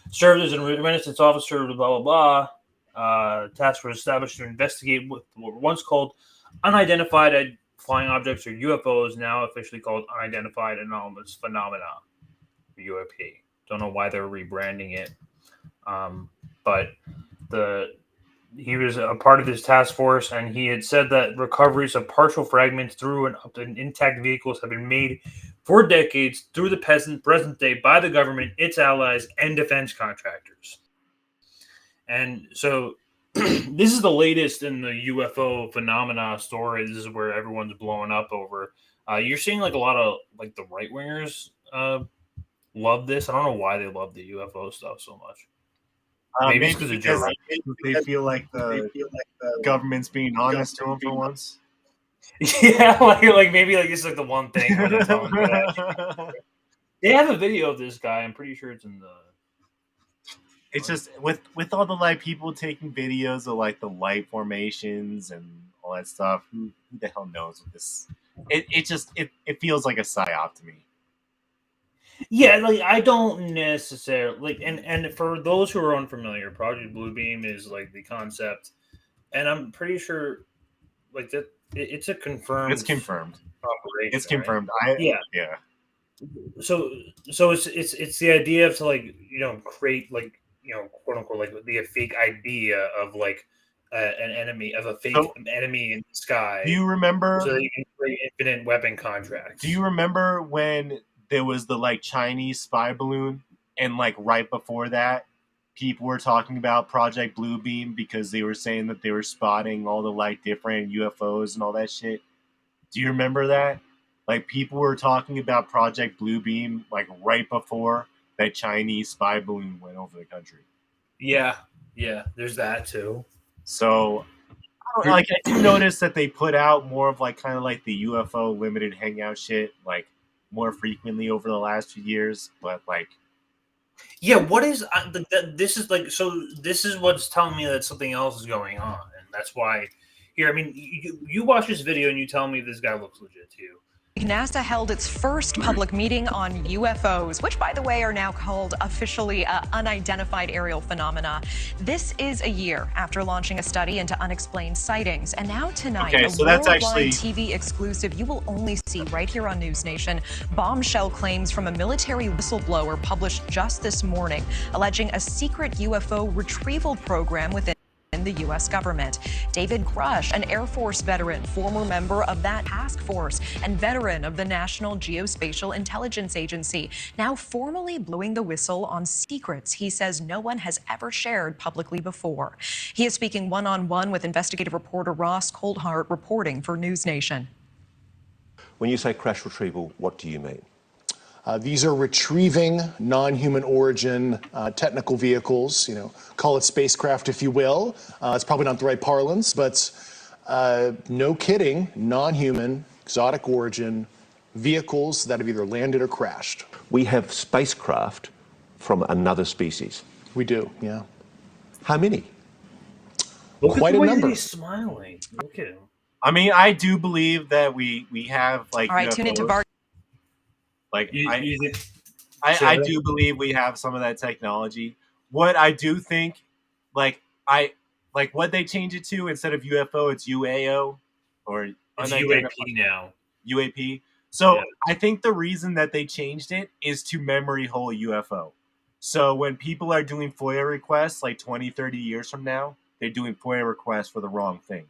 Served as a Renaissance officer, blah, blah, blah. Task force established to investigate what were once called unidentified flying objects, or UFOs, now officially called unidentified anomalous phenomena, UAP. Don't know why they're rebranding it. But he was a part of this task force, and he had said that recoveries of partial fragments through and up to intact vehicles have been made for decades through the present day by the government, its allies, and defense contractors. And so this is the latest in the UFO phenomena story. This is where everyone's blowing up over. You're seeing like a lot of like the right wingers love this. I don't know why they love the UFO stuff so much. Maybe it's because
they feel like the government's being honest to them for once.
Yeah, like maybe like this is like the one thing where they're telling you that. They have a video of this guy. I'm pretty sure it's in the.
It's just with all the like people taking videos of like the light formations and all that stuff. Who the hell knows what this? It feels like a psy-op to me.
Yeah, like I don't necessarily like, and for those who are unfamiliar, Project Bluebeam is like the concept, and I'm pretty sure like that it's a confirmed.
It's confirmed.
Operation,
it's confirmed.
Right?
Yeah.
So it's the idea of to like create like quote unquote like the fake idea of like an enemy of a fake enemy in the sky.
Do you remember?
So that you can create infinite weapon contracts.
Do you remember when there was the like Chinese spy balloon, and like right before that, people were talking about Project Bluebeam because they were saying that they were spotting all the like different UFOs and all that shit. Do you remember that? Like people were talking about Project Bluebeam like right before that Chinese spy balloon went over the country.
Yeah, there's that too.
So, like I do notice that they put out more of like kind of like the UFO limited hangout shit like more frequently over the last few years, but like,
yeah, what is this is like? So this is what's telling me that something else is going on, and that's why. Here, I mean, you watch this video and you tell me this guy looks legit to you.
NASA held its first public meeting on UFOs, which, by the way, are now called officially unidentified aerial phenomena. This is a year after launching a study into unexplained sightings. And now tonight, a worldwide TV exclusive you will only see right here on News Nation. Bombshell claims from a military whistleblower published just this morning, alleging a secret UFO retrieval program within the U.S. government. David Grush, an Air Force veteran, former member of that task force, and veteran of the National Geospatial Intelligence Agency, now formally blowing the whistle on secrets he says no one has ever shared publicly before. He is speaking one-on-one with investigative reporter Ross Coldhart, reporting for News Nation.
When you say crash retrieval, what do you mean?
These are retrieving non-human origin technical vehicles, call it spacecraft if you will. It's probably not the right parlance, but no kidding, non-human, exotic origin vehicles that have either landed or crashed.
We have spacecraft from another species.
We do, yeah.
How many?
Quite a number.
He's smiling. Look at him.
I mean, I do believe that we have like.
All right, tune into Bart.
Like I do believe we have some of that technology. What I do think, what they change it to instead of UFO, it's UAO or
it's UAP now.
UAP. So
Yeah.
I think the reason that they changed it is to memory hole UFO. So when people are doing FOIA requests like 20, 30 years from now, they're doing FOIA requests for the wrong thing.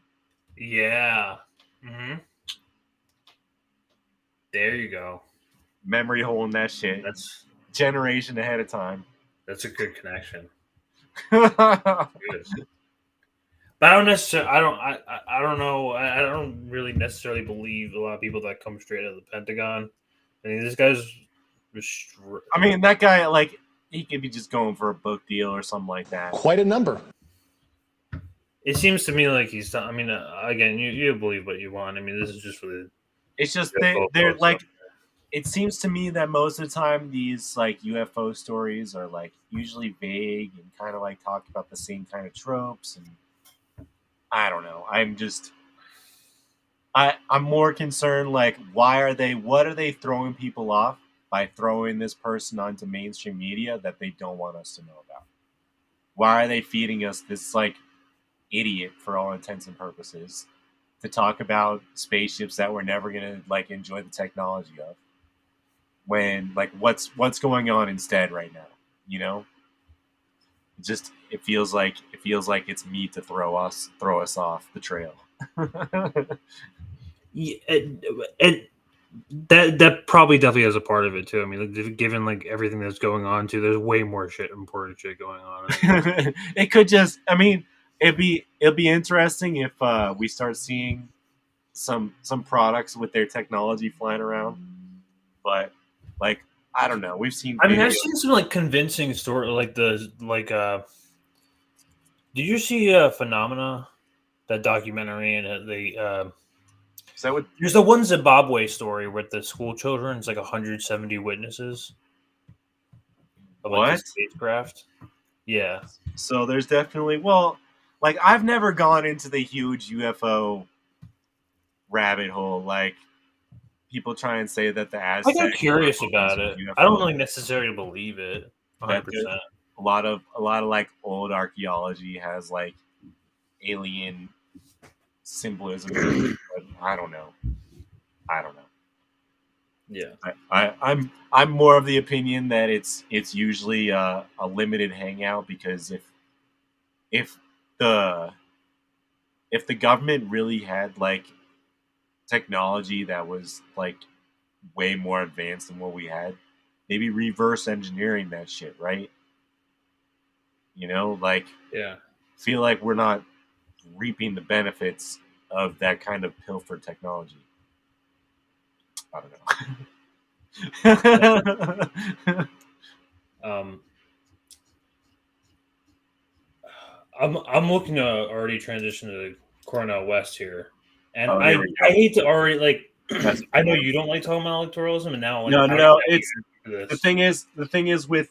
Yeah. Mm-hmm. There you go.
Memory hole in that shit.
That's
generation ahead of time.
That's a good connection. Good. But I don't necessarily. I don't know. I don't really necessarily believe a lot of people that come straight out of the Pentagon. I mean, this guy's.
I mean, that guy, like, he could be just going for a book deal or something like that.
Quite a number.
It seems to me like he's. I mean, again, you believe what you want. I mean, this is just for the.
It's just they're like. It seems to me that most of the time these like UFO stories are like usually vague and kind of like talk about the same kind of tropes, and I don't know. I'm more concerned like what are they throwing people off by throwing this person onto mainstream media that they don't want us to know about? Why are they feeding us this like idiot for all intents and purposes to talk about spaceships that we're never gonna like enjoy the technology of? When like what's going on instead right now, you know? It feels like it's me to throw us off the trail.
Yeah, and that probably definitely has a part of it too. I mean, like, given like everything that's going on too, there's way more important shit going on.
It could just, I mean, it'd be interesting if we start seeing some products with their technology flying around, but like I don't know. We've seen.
I mean, I've seen some like convincing story, like Did you see Phenomena, that documentary? And they
is that what?
There's the one Zimbabwe story with the school children. It's like 170 witnesses of like the spacecraft. Yeah.
So there's definitely like I've never gone into the huge UFO rabbit hole like. People try and say that the Aztec.
I got curious about it. I don't really necessarily believe it 100%.
A lot of like old archaeology has like alien symbolism, but I don't know.
Yeah,
I'm more of the opinion that it's usually a limited hangout, because if the government really had like technology that was like way more advanced than what we had, maybe reverse engineering that shit, right? You know, like,
yeah,
feel like we're not reaping the benefits of that kind of pilfered technology. I don't know.
I'm looking to already transition to Cornel West here. And I hate to already like. I know you don't like talking about electoralism, and now like,
no. It's the thing is with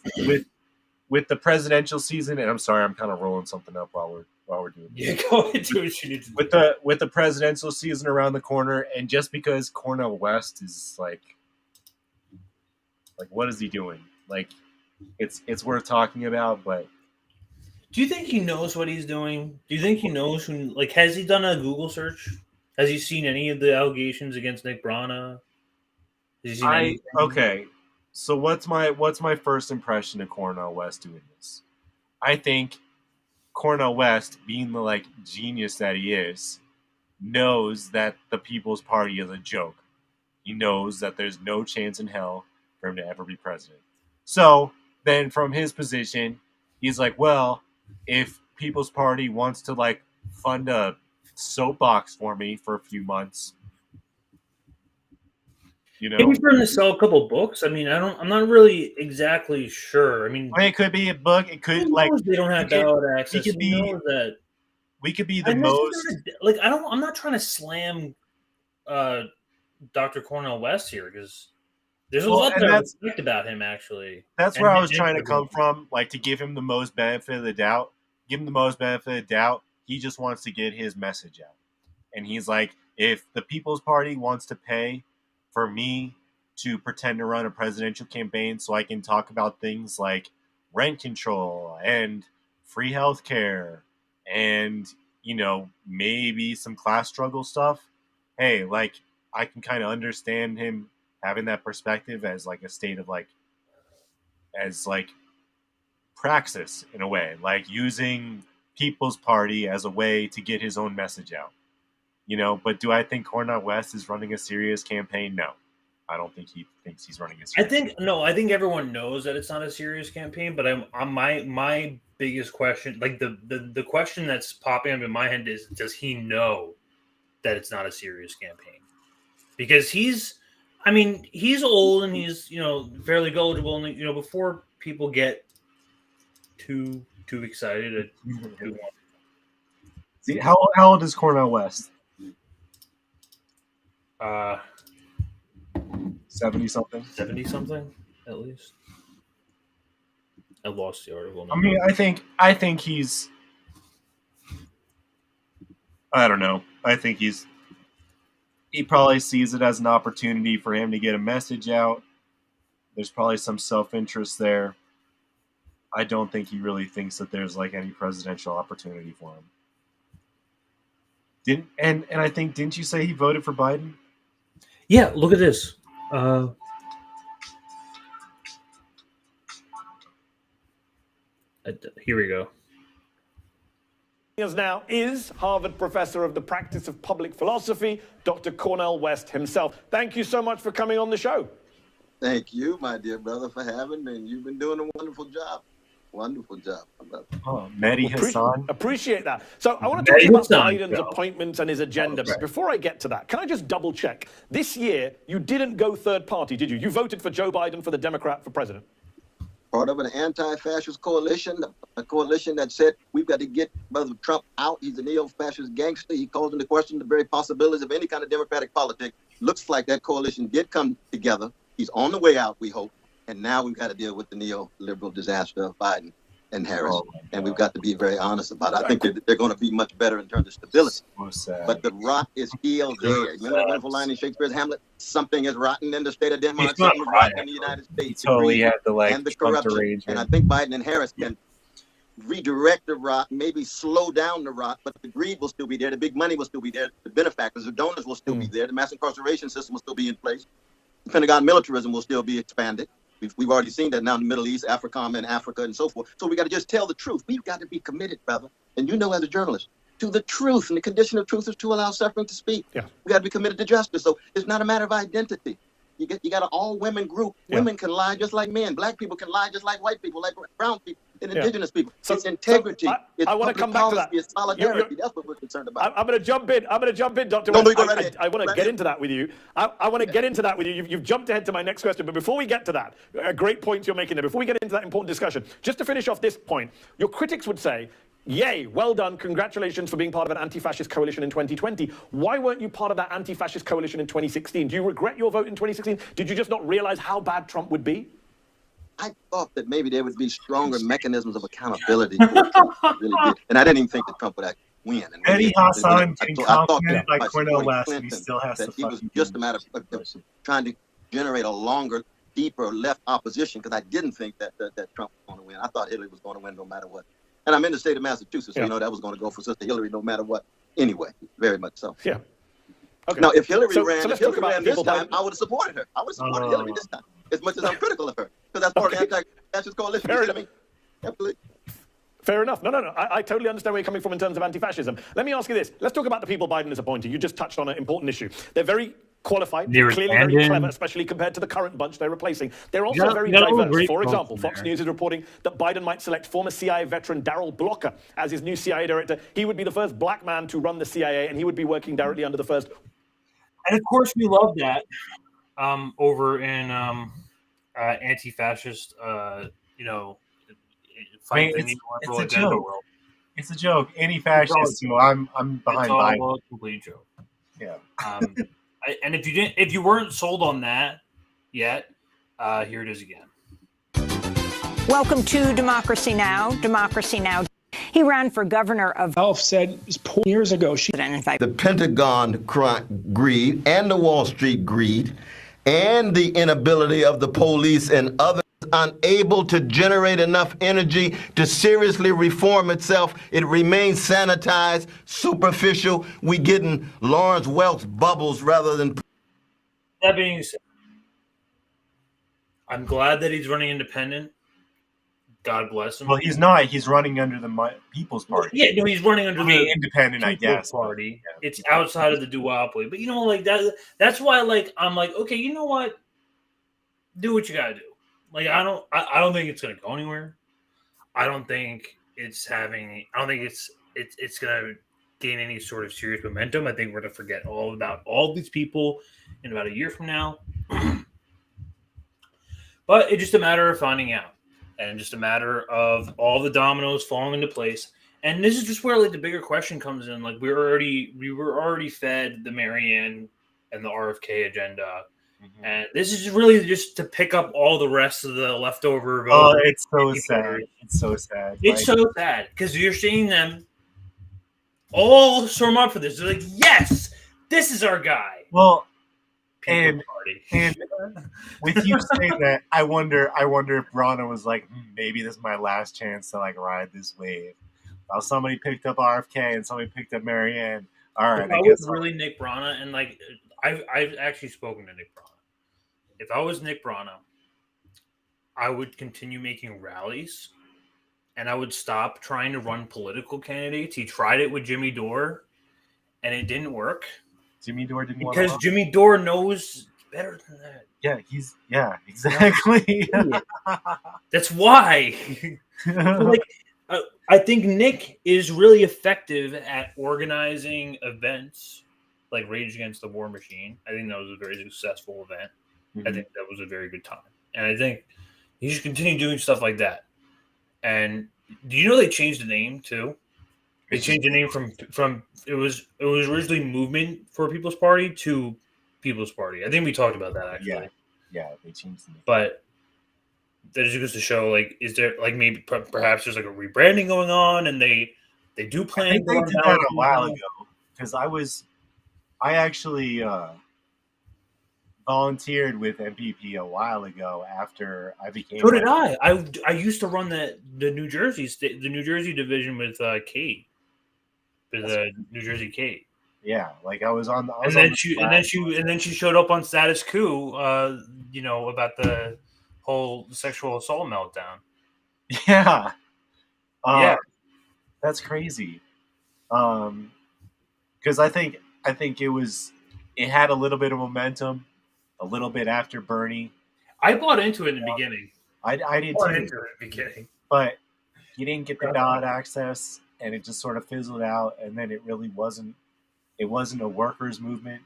the presidential season, and I'm sorry, I'm kind of rolling something up while we're doing this.
Yeah, go ahead, do what you need to
do. With the presidential season around the corner, and just because Cornel West is like what is he doing? Like, it's worth talking about, but.
Do you think he knows what he's doing? Do you think he knows who? Like, has he done a Google search? Has he seen any of the allegations against Nick Brana?
Okay. So what's my first impression of Cornel West doing this? I think Cornel West, being the like genius that he is, knows that the People's Party is a joke. He knows that there's no chance in hell for him to ever be president. So then from his position, he's like, well, if People's Party wants to like fund a soapbox for me for a few months, you know,
maybe for him to sell a couple books. I mean, I'm not really exactly sure. I mean,
it could be a book. It could like
they don't have ballot access.
We could be the most
like. I'm not trying to slam Dr. Cornel West here, because there's a lot that I respect about him, actually.
That's where I was trying to come from, like to give him the most benefit of the doubt. Give him the most benefit of the doubt. He just wants to get his message out. And he's like, if the People's Party wants to pay for me to pretend to run a presidential campaign so I can talk about things like rent control and free healthcare and, you know, maybe some class struggle stuff. Hey, like, I can kind of understand him having that perspective as like a state of like, as like praxis in a way, like using People's Party as a way to get his own message out. You know, but do I think Cornel West is running a serious campaign? No. I don't think he thinks he's running a serious campaign.
I think everyone knows that it's not a serious campaign, but my biggest question, like the question that's popping up in my head is, does he know that it's not a serious campaign? Because he's old and he's, you know, fairly gullible, and, you know, before people get too excited.
See, how old is Cornel West? 70-something?
70-something, at least. I lost the article.
I mean, I think he's... I don't know. I think he probably sees it as an opportunity for him to get a message out. There's probably some self-interest there. I don't think he really thinks that there's like any presidential opportunity for him. And I think, didn't you say he voted for Biden?
Yeah, look at this. Here we go.
Now is Harvard professor of the practice of public philosophy, Dr. Cornel West himself. Thank you so much for coming on the show.
Thank you, my dear brother, for having me. You've been doing a wonderful job. Wonderful job, my brother.
Oh, Mehdi Hassan.
Appreciate that. So I want to talk about Biden's appointments and his agenda. But before I get to that, can I just double check? This year, you didn't go third party, did you? You voted for Joe Biden for the Democrat for president.
Part of an anti-fascist coalition, a coalition that said we've got to get Brother Trump out. He's a neo-fascist gangster. He calls into question the very possibilities of any kind of democratic politics. Looks like that coalition did come together. He's on the way out, we hope. And now we've got to deal with the neoliberal disaster of Biden and Harris. And we've got to be very honest about it. I think they're going to be much better in terms of stability. But the rot is still there. Remember that wonderful line in Shakespeare's Hamlet? Something is rotten in the state of Denmark. Something is rotten in the United States.
He totally had the
and the corruption. And I think Biden and Harris can redirect the rot, maybe slow down the rot, but the greed will still be there. The big money will still be there. The benefactors, the donors will still be there. The mass incarceration system will still be in place. The Pentagon militarism will still be expanded. We've already seen that now in the Middle East, AFRICOM and Africa and so forth. So we got to just tell the truth. We've got to be committed, brother. And you know, as a journalist, to the truth. And the condition of truth is to allow suffering to speak. Yeah. We got to be committed to justice. So it's not a matter of identity. You got an all-women group. Yeah. Women can lie just like men. Black people can lie just like white people, like brown people, and indigenous people. So, it's integrity.
I want to come back to that.
It's solidarity. That's what we're concerned about.
I'm going to jump in. Dr. West. I want to get into that with you. I want to get into that with you. You've jumped ahead to my next question. But before we get to that, great points you're making there. Before we get into that important discussion, just to finish off this point, your critics would say, yay, well done, congratulations for being part of an anti-fascist coalition in 2020. Why weren't you part of that anti-fascist coalition in 2016? Do you regret your vote in 2016? Did you just not realize how bad Trump would be?
I thought that maybe there would be stronger mechanisms of accountability. Really did. And I didn't even think that Trump would actually win.
Mehdi Hassan getting complimented by Cornel West, and he still has to
it was just a matter of trying to generate a longer, deeper left opposition, because I didn't think that Trump was going to win. I thought Hillary was going to win no matter what. And I'm in the state of Massachusetts, so you know that was going to go for Sister Hillary no matter what. Anyway, very much so.
Yeah. Okay.
Now, if Hillary ran this time, I would have supported her. I would have supported Hillary this time, as much as I'm critical of her, because that's part of the anti-fascist coalition.
Fair
enough. Absolutely.
Fair enough. No. I totally understand where you're coming from in terms of anti-fascism. Let me ask you this. Let's talk about the people Biden has appointed. You just touched on an important issue. They're very qualified, clearly very clever, especially compared to the current bunch they're replacing. They're also very diverse. For example, Fox News is reporting that Biden might select former CIA veteran Darrell Blocker as his new CIA director. He would be the first black man to run the CIA, and he would be working directly under the first.
And of course, we love that over in anti-fascist, fight in the liberal agenda world.
It's a joke. Anti-fascist, so I'm behind Biden.
It's all a complete joke.
Yeah.
And if you weren't sold on that yet, here it is again.
Welcome to Democracy Now! Democracy Now! He ran for governor of...
Elf said 4 years ago...
The Pentagon greed and the Wall Street greed
and the inability of the police and others unable to generate enough energy to seriously reform itself. It remains sanitized, superficial. We getting Lawrence Welk's bubbles rather than...
That being said, I'm glad that he's running independent. God bless him.
Well, he's not. He's running under the People's Party.
Yeah, no, he's running under the
independent, I guess.
Party. But, yeah. It's outside of the duopoly. But you know, like that's why, like, I'm like, okay, you know what? Do what you gotta do. Like, I don't think it's gonna go anywhere. I don't think it's gonna gain any sort of serious momentum. I think we're gonna forget all about all these people in about a year from now. But it's just a matter of finding out. And just a matter of all the dominoes falling into place. And this is just where, like, the bigger question comes in. Like, we were already fed the Marianne and the RFK agenda. Mm-hmm. And this is really just to pick up all the rest of the leftover votes.
Oh, it's so sad. It's so sad.
It's so sad because you're seeing them all storm up for this. They're like, yes, this is our guy.
Well, and with you saying that, I wonder if Brana was like, maybe this is my last chance to, like, ride this wave. Well, somebody picked up RFK and somebody picked up Marianne. All right,
if I was really Nick Brana, and, like, I've actually spoken to Nick Brana. If I was Nick Brana, I would continue making rallies, and I would stop trying to run political candidates. He tried it with Jimmy Dore, and it didn't work.
Jimmy Dore didn't want
because Jimmy Dore knows better than that.
Yeah, exactly.
That's why. Like, I think Nick is really effective at organizing events like Rage Against the War Machine. I think that was a very successful event. Mm-hmm. I think that was a very good time, and I think he should continue doing stuff like that. And do you know they changed the name too? They changed the name from it was originally Movement for People's Party to People's Party. I think we talked about that actually.
Yeah, they changed the name.
But that just goes to show, like, is there, like, maybe perhaps there's like a rebranding going on, and they do plan.
I think they did that a while ago because I actually volunteered with MPP a while ago after I became.
So did I. I used to run the New Jersey division with Kate. The New Jersey Kate.
Yeah, like I was on the.
And then she showed up on Status Quo. You know, about the whole sexual assault meltdown.
Yeah.
Yeah.
That's crazy. Because I think it had a little bit of momentum, a little bit after Bernie.
I bought into it in the beginning.
I did
bought
too.
into it in the beginning,
but you didn't get the ballot access. And it just sort of fizzled out, and then it really wasn't. It wasn't a workers' movement,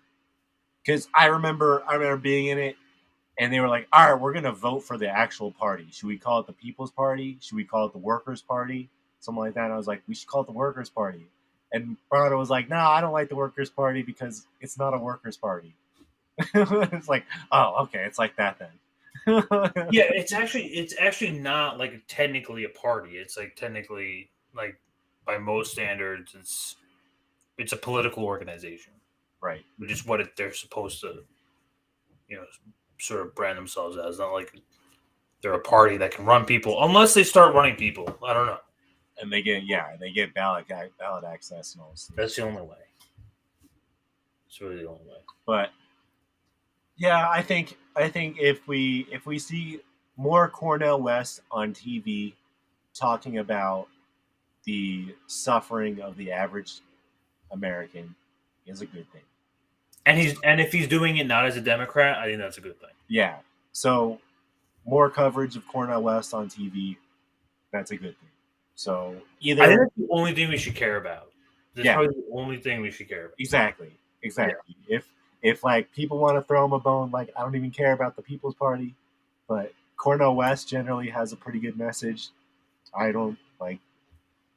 because I remember being in it, and they were like, "All right, we're gonna vote for the actual party. Should we call it the People's Party? Should we call it the Workers' Party? Something like that." And I was like, "We should call it the Workers' Party." And Brana was like, "No, I don't like the Workers' Party because it's not a workers' party." It's like, oh, okay, it's like that then.
Yeah, it's actually not like technically a party. It's like technically like. By most standards, it's a political organization,
right?
Which is what they're supposed to, you know, sort of brand themselves as. Not like they're a party that can run people, unless they start running people. I don't know.
And they get ballot access and all this.
That's the only way. It's really the only way.
But yeah, I think if we see more Cornel West on TV talking about the suffering of the average American is a good thing.
And if he's doing it not as a Democrat, I think that's a good thing.
Yeah. So more coverage of Cornel West on TV, that's a good thing. So
I think that's the only thing we should care about. That's probably the only thing we should care about.
Exactly. Yeah. If like people want to throw him a bone, like I don't even care about the People's Party, but Cornel West generally has a pretty good message. I don't like.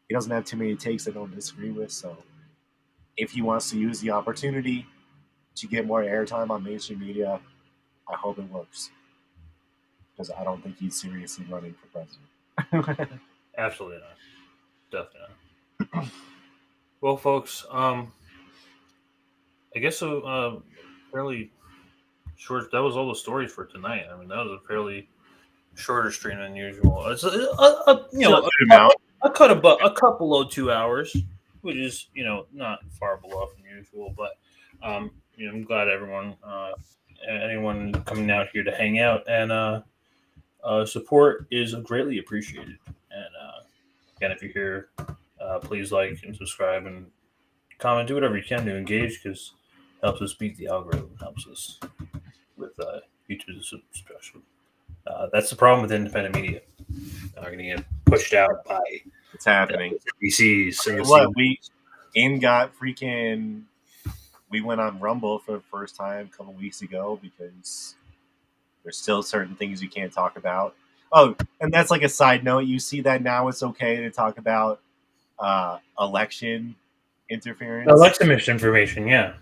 He doesn't have too many takes I don't disagree with. So if he wants to use the opportunity to get more airtime on mainstream media, I hope it works. Because I don't think he's seriously running for president.
Absolutely not. Definitely not. Well, folks, I guess a fairly short. That was all the stories for tonight. I mean, that was a fairly shorter stream than usual. It's a couple of 2 hours, which is not far below from usual. But I'm glad anyone coming out here to hang out and support is greatly appreciated. And again, if you're here, please like and subscribe and comment, do whatever you can to engage, because it helps us beat the algorithm, helps us with YouTube subscription. That's the problem with independent media. They're going to get pushed out by
it's happening.
CBCs.
We went on Rumble for the first time a couple weeks ago because there's still certain things you can't talk about. Oh, and that's like a side note. You see that now it's okay to talk about election interference.
Election misinformation, yeah.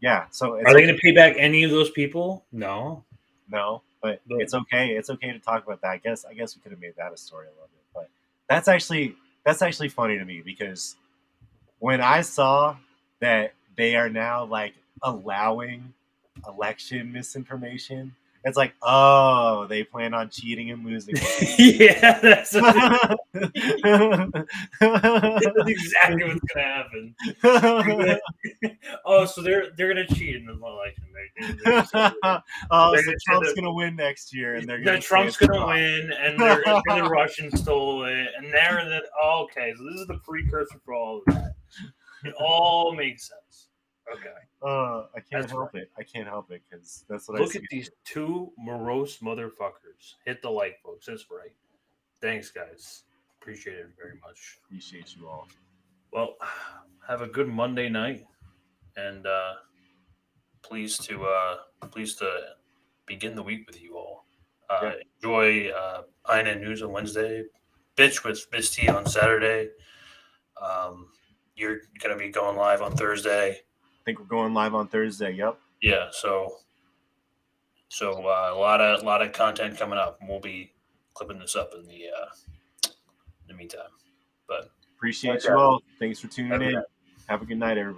Yeah. So
are they going to pay back any of those people? No.
But it's okay. It's okay to talk about that. I guess we could have made that a story a little bit. But that's actually funny to me, because when I saw that they are now like allowing election misinformation, it's like, oh, they plan on cheating and losing.
Yeah, that's exactly what's gonna happen. Oh, so they're gonna cheat in the election.
So Trump's gonna win next year, and
Trump's gonna win, and the Russians stole it, and okay, so this is the precursor for all of that. It all makes sense. Okay.
I can't help it. I can't help it, because that's what I see.
Look at these two morose motherfuckers. Hit the like, folks. That's right. Thanks, guys. Appreciate it very much.
Appreciate you all.
Well, have a good Monday night, and pleased to begin the week with you all. Enjoy INN News on Wednesday. Bitch with Miss T on Saturday. You're gonna be going live on Thursday.
I think we're going live on Thursday. Yep.
Yeah. So a lot of content coming up, and we'll be clipping this up in the meantime. But
appreciate you all. Thanks for tuning in. Have a good night, everybody.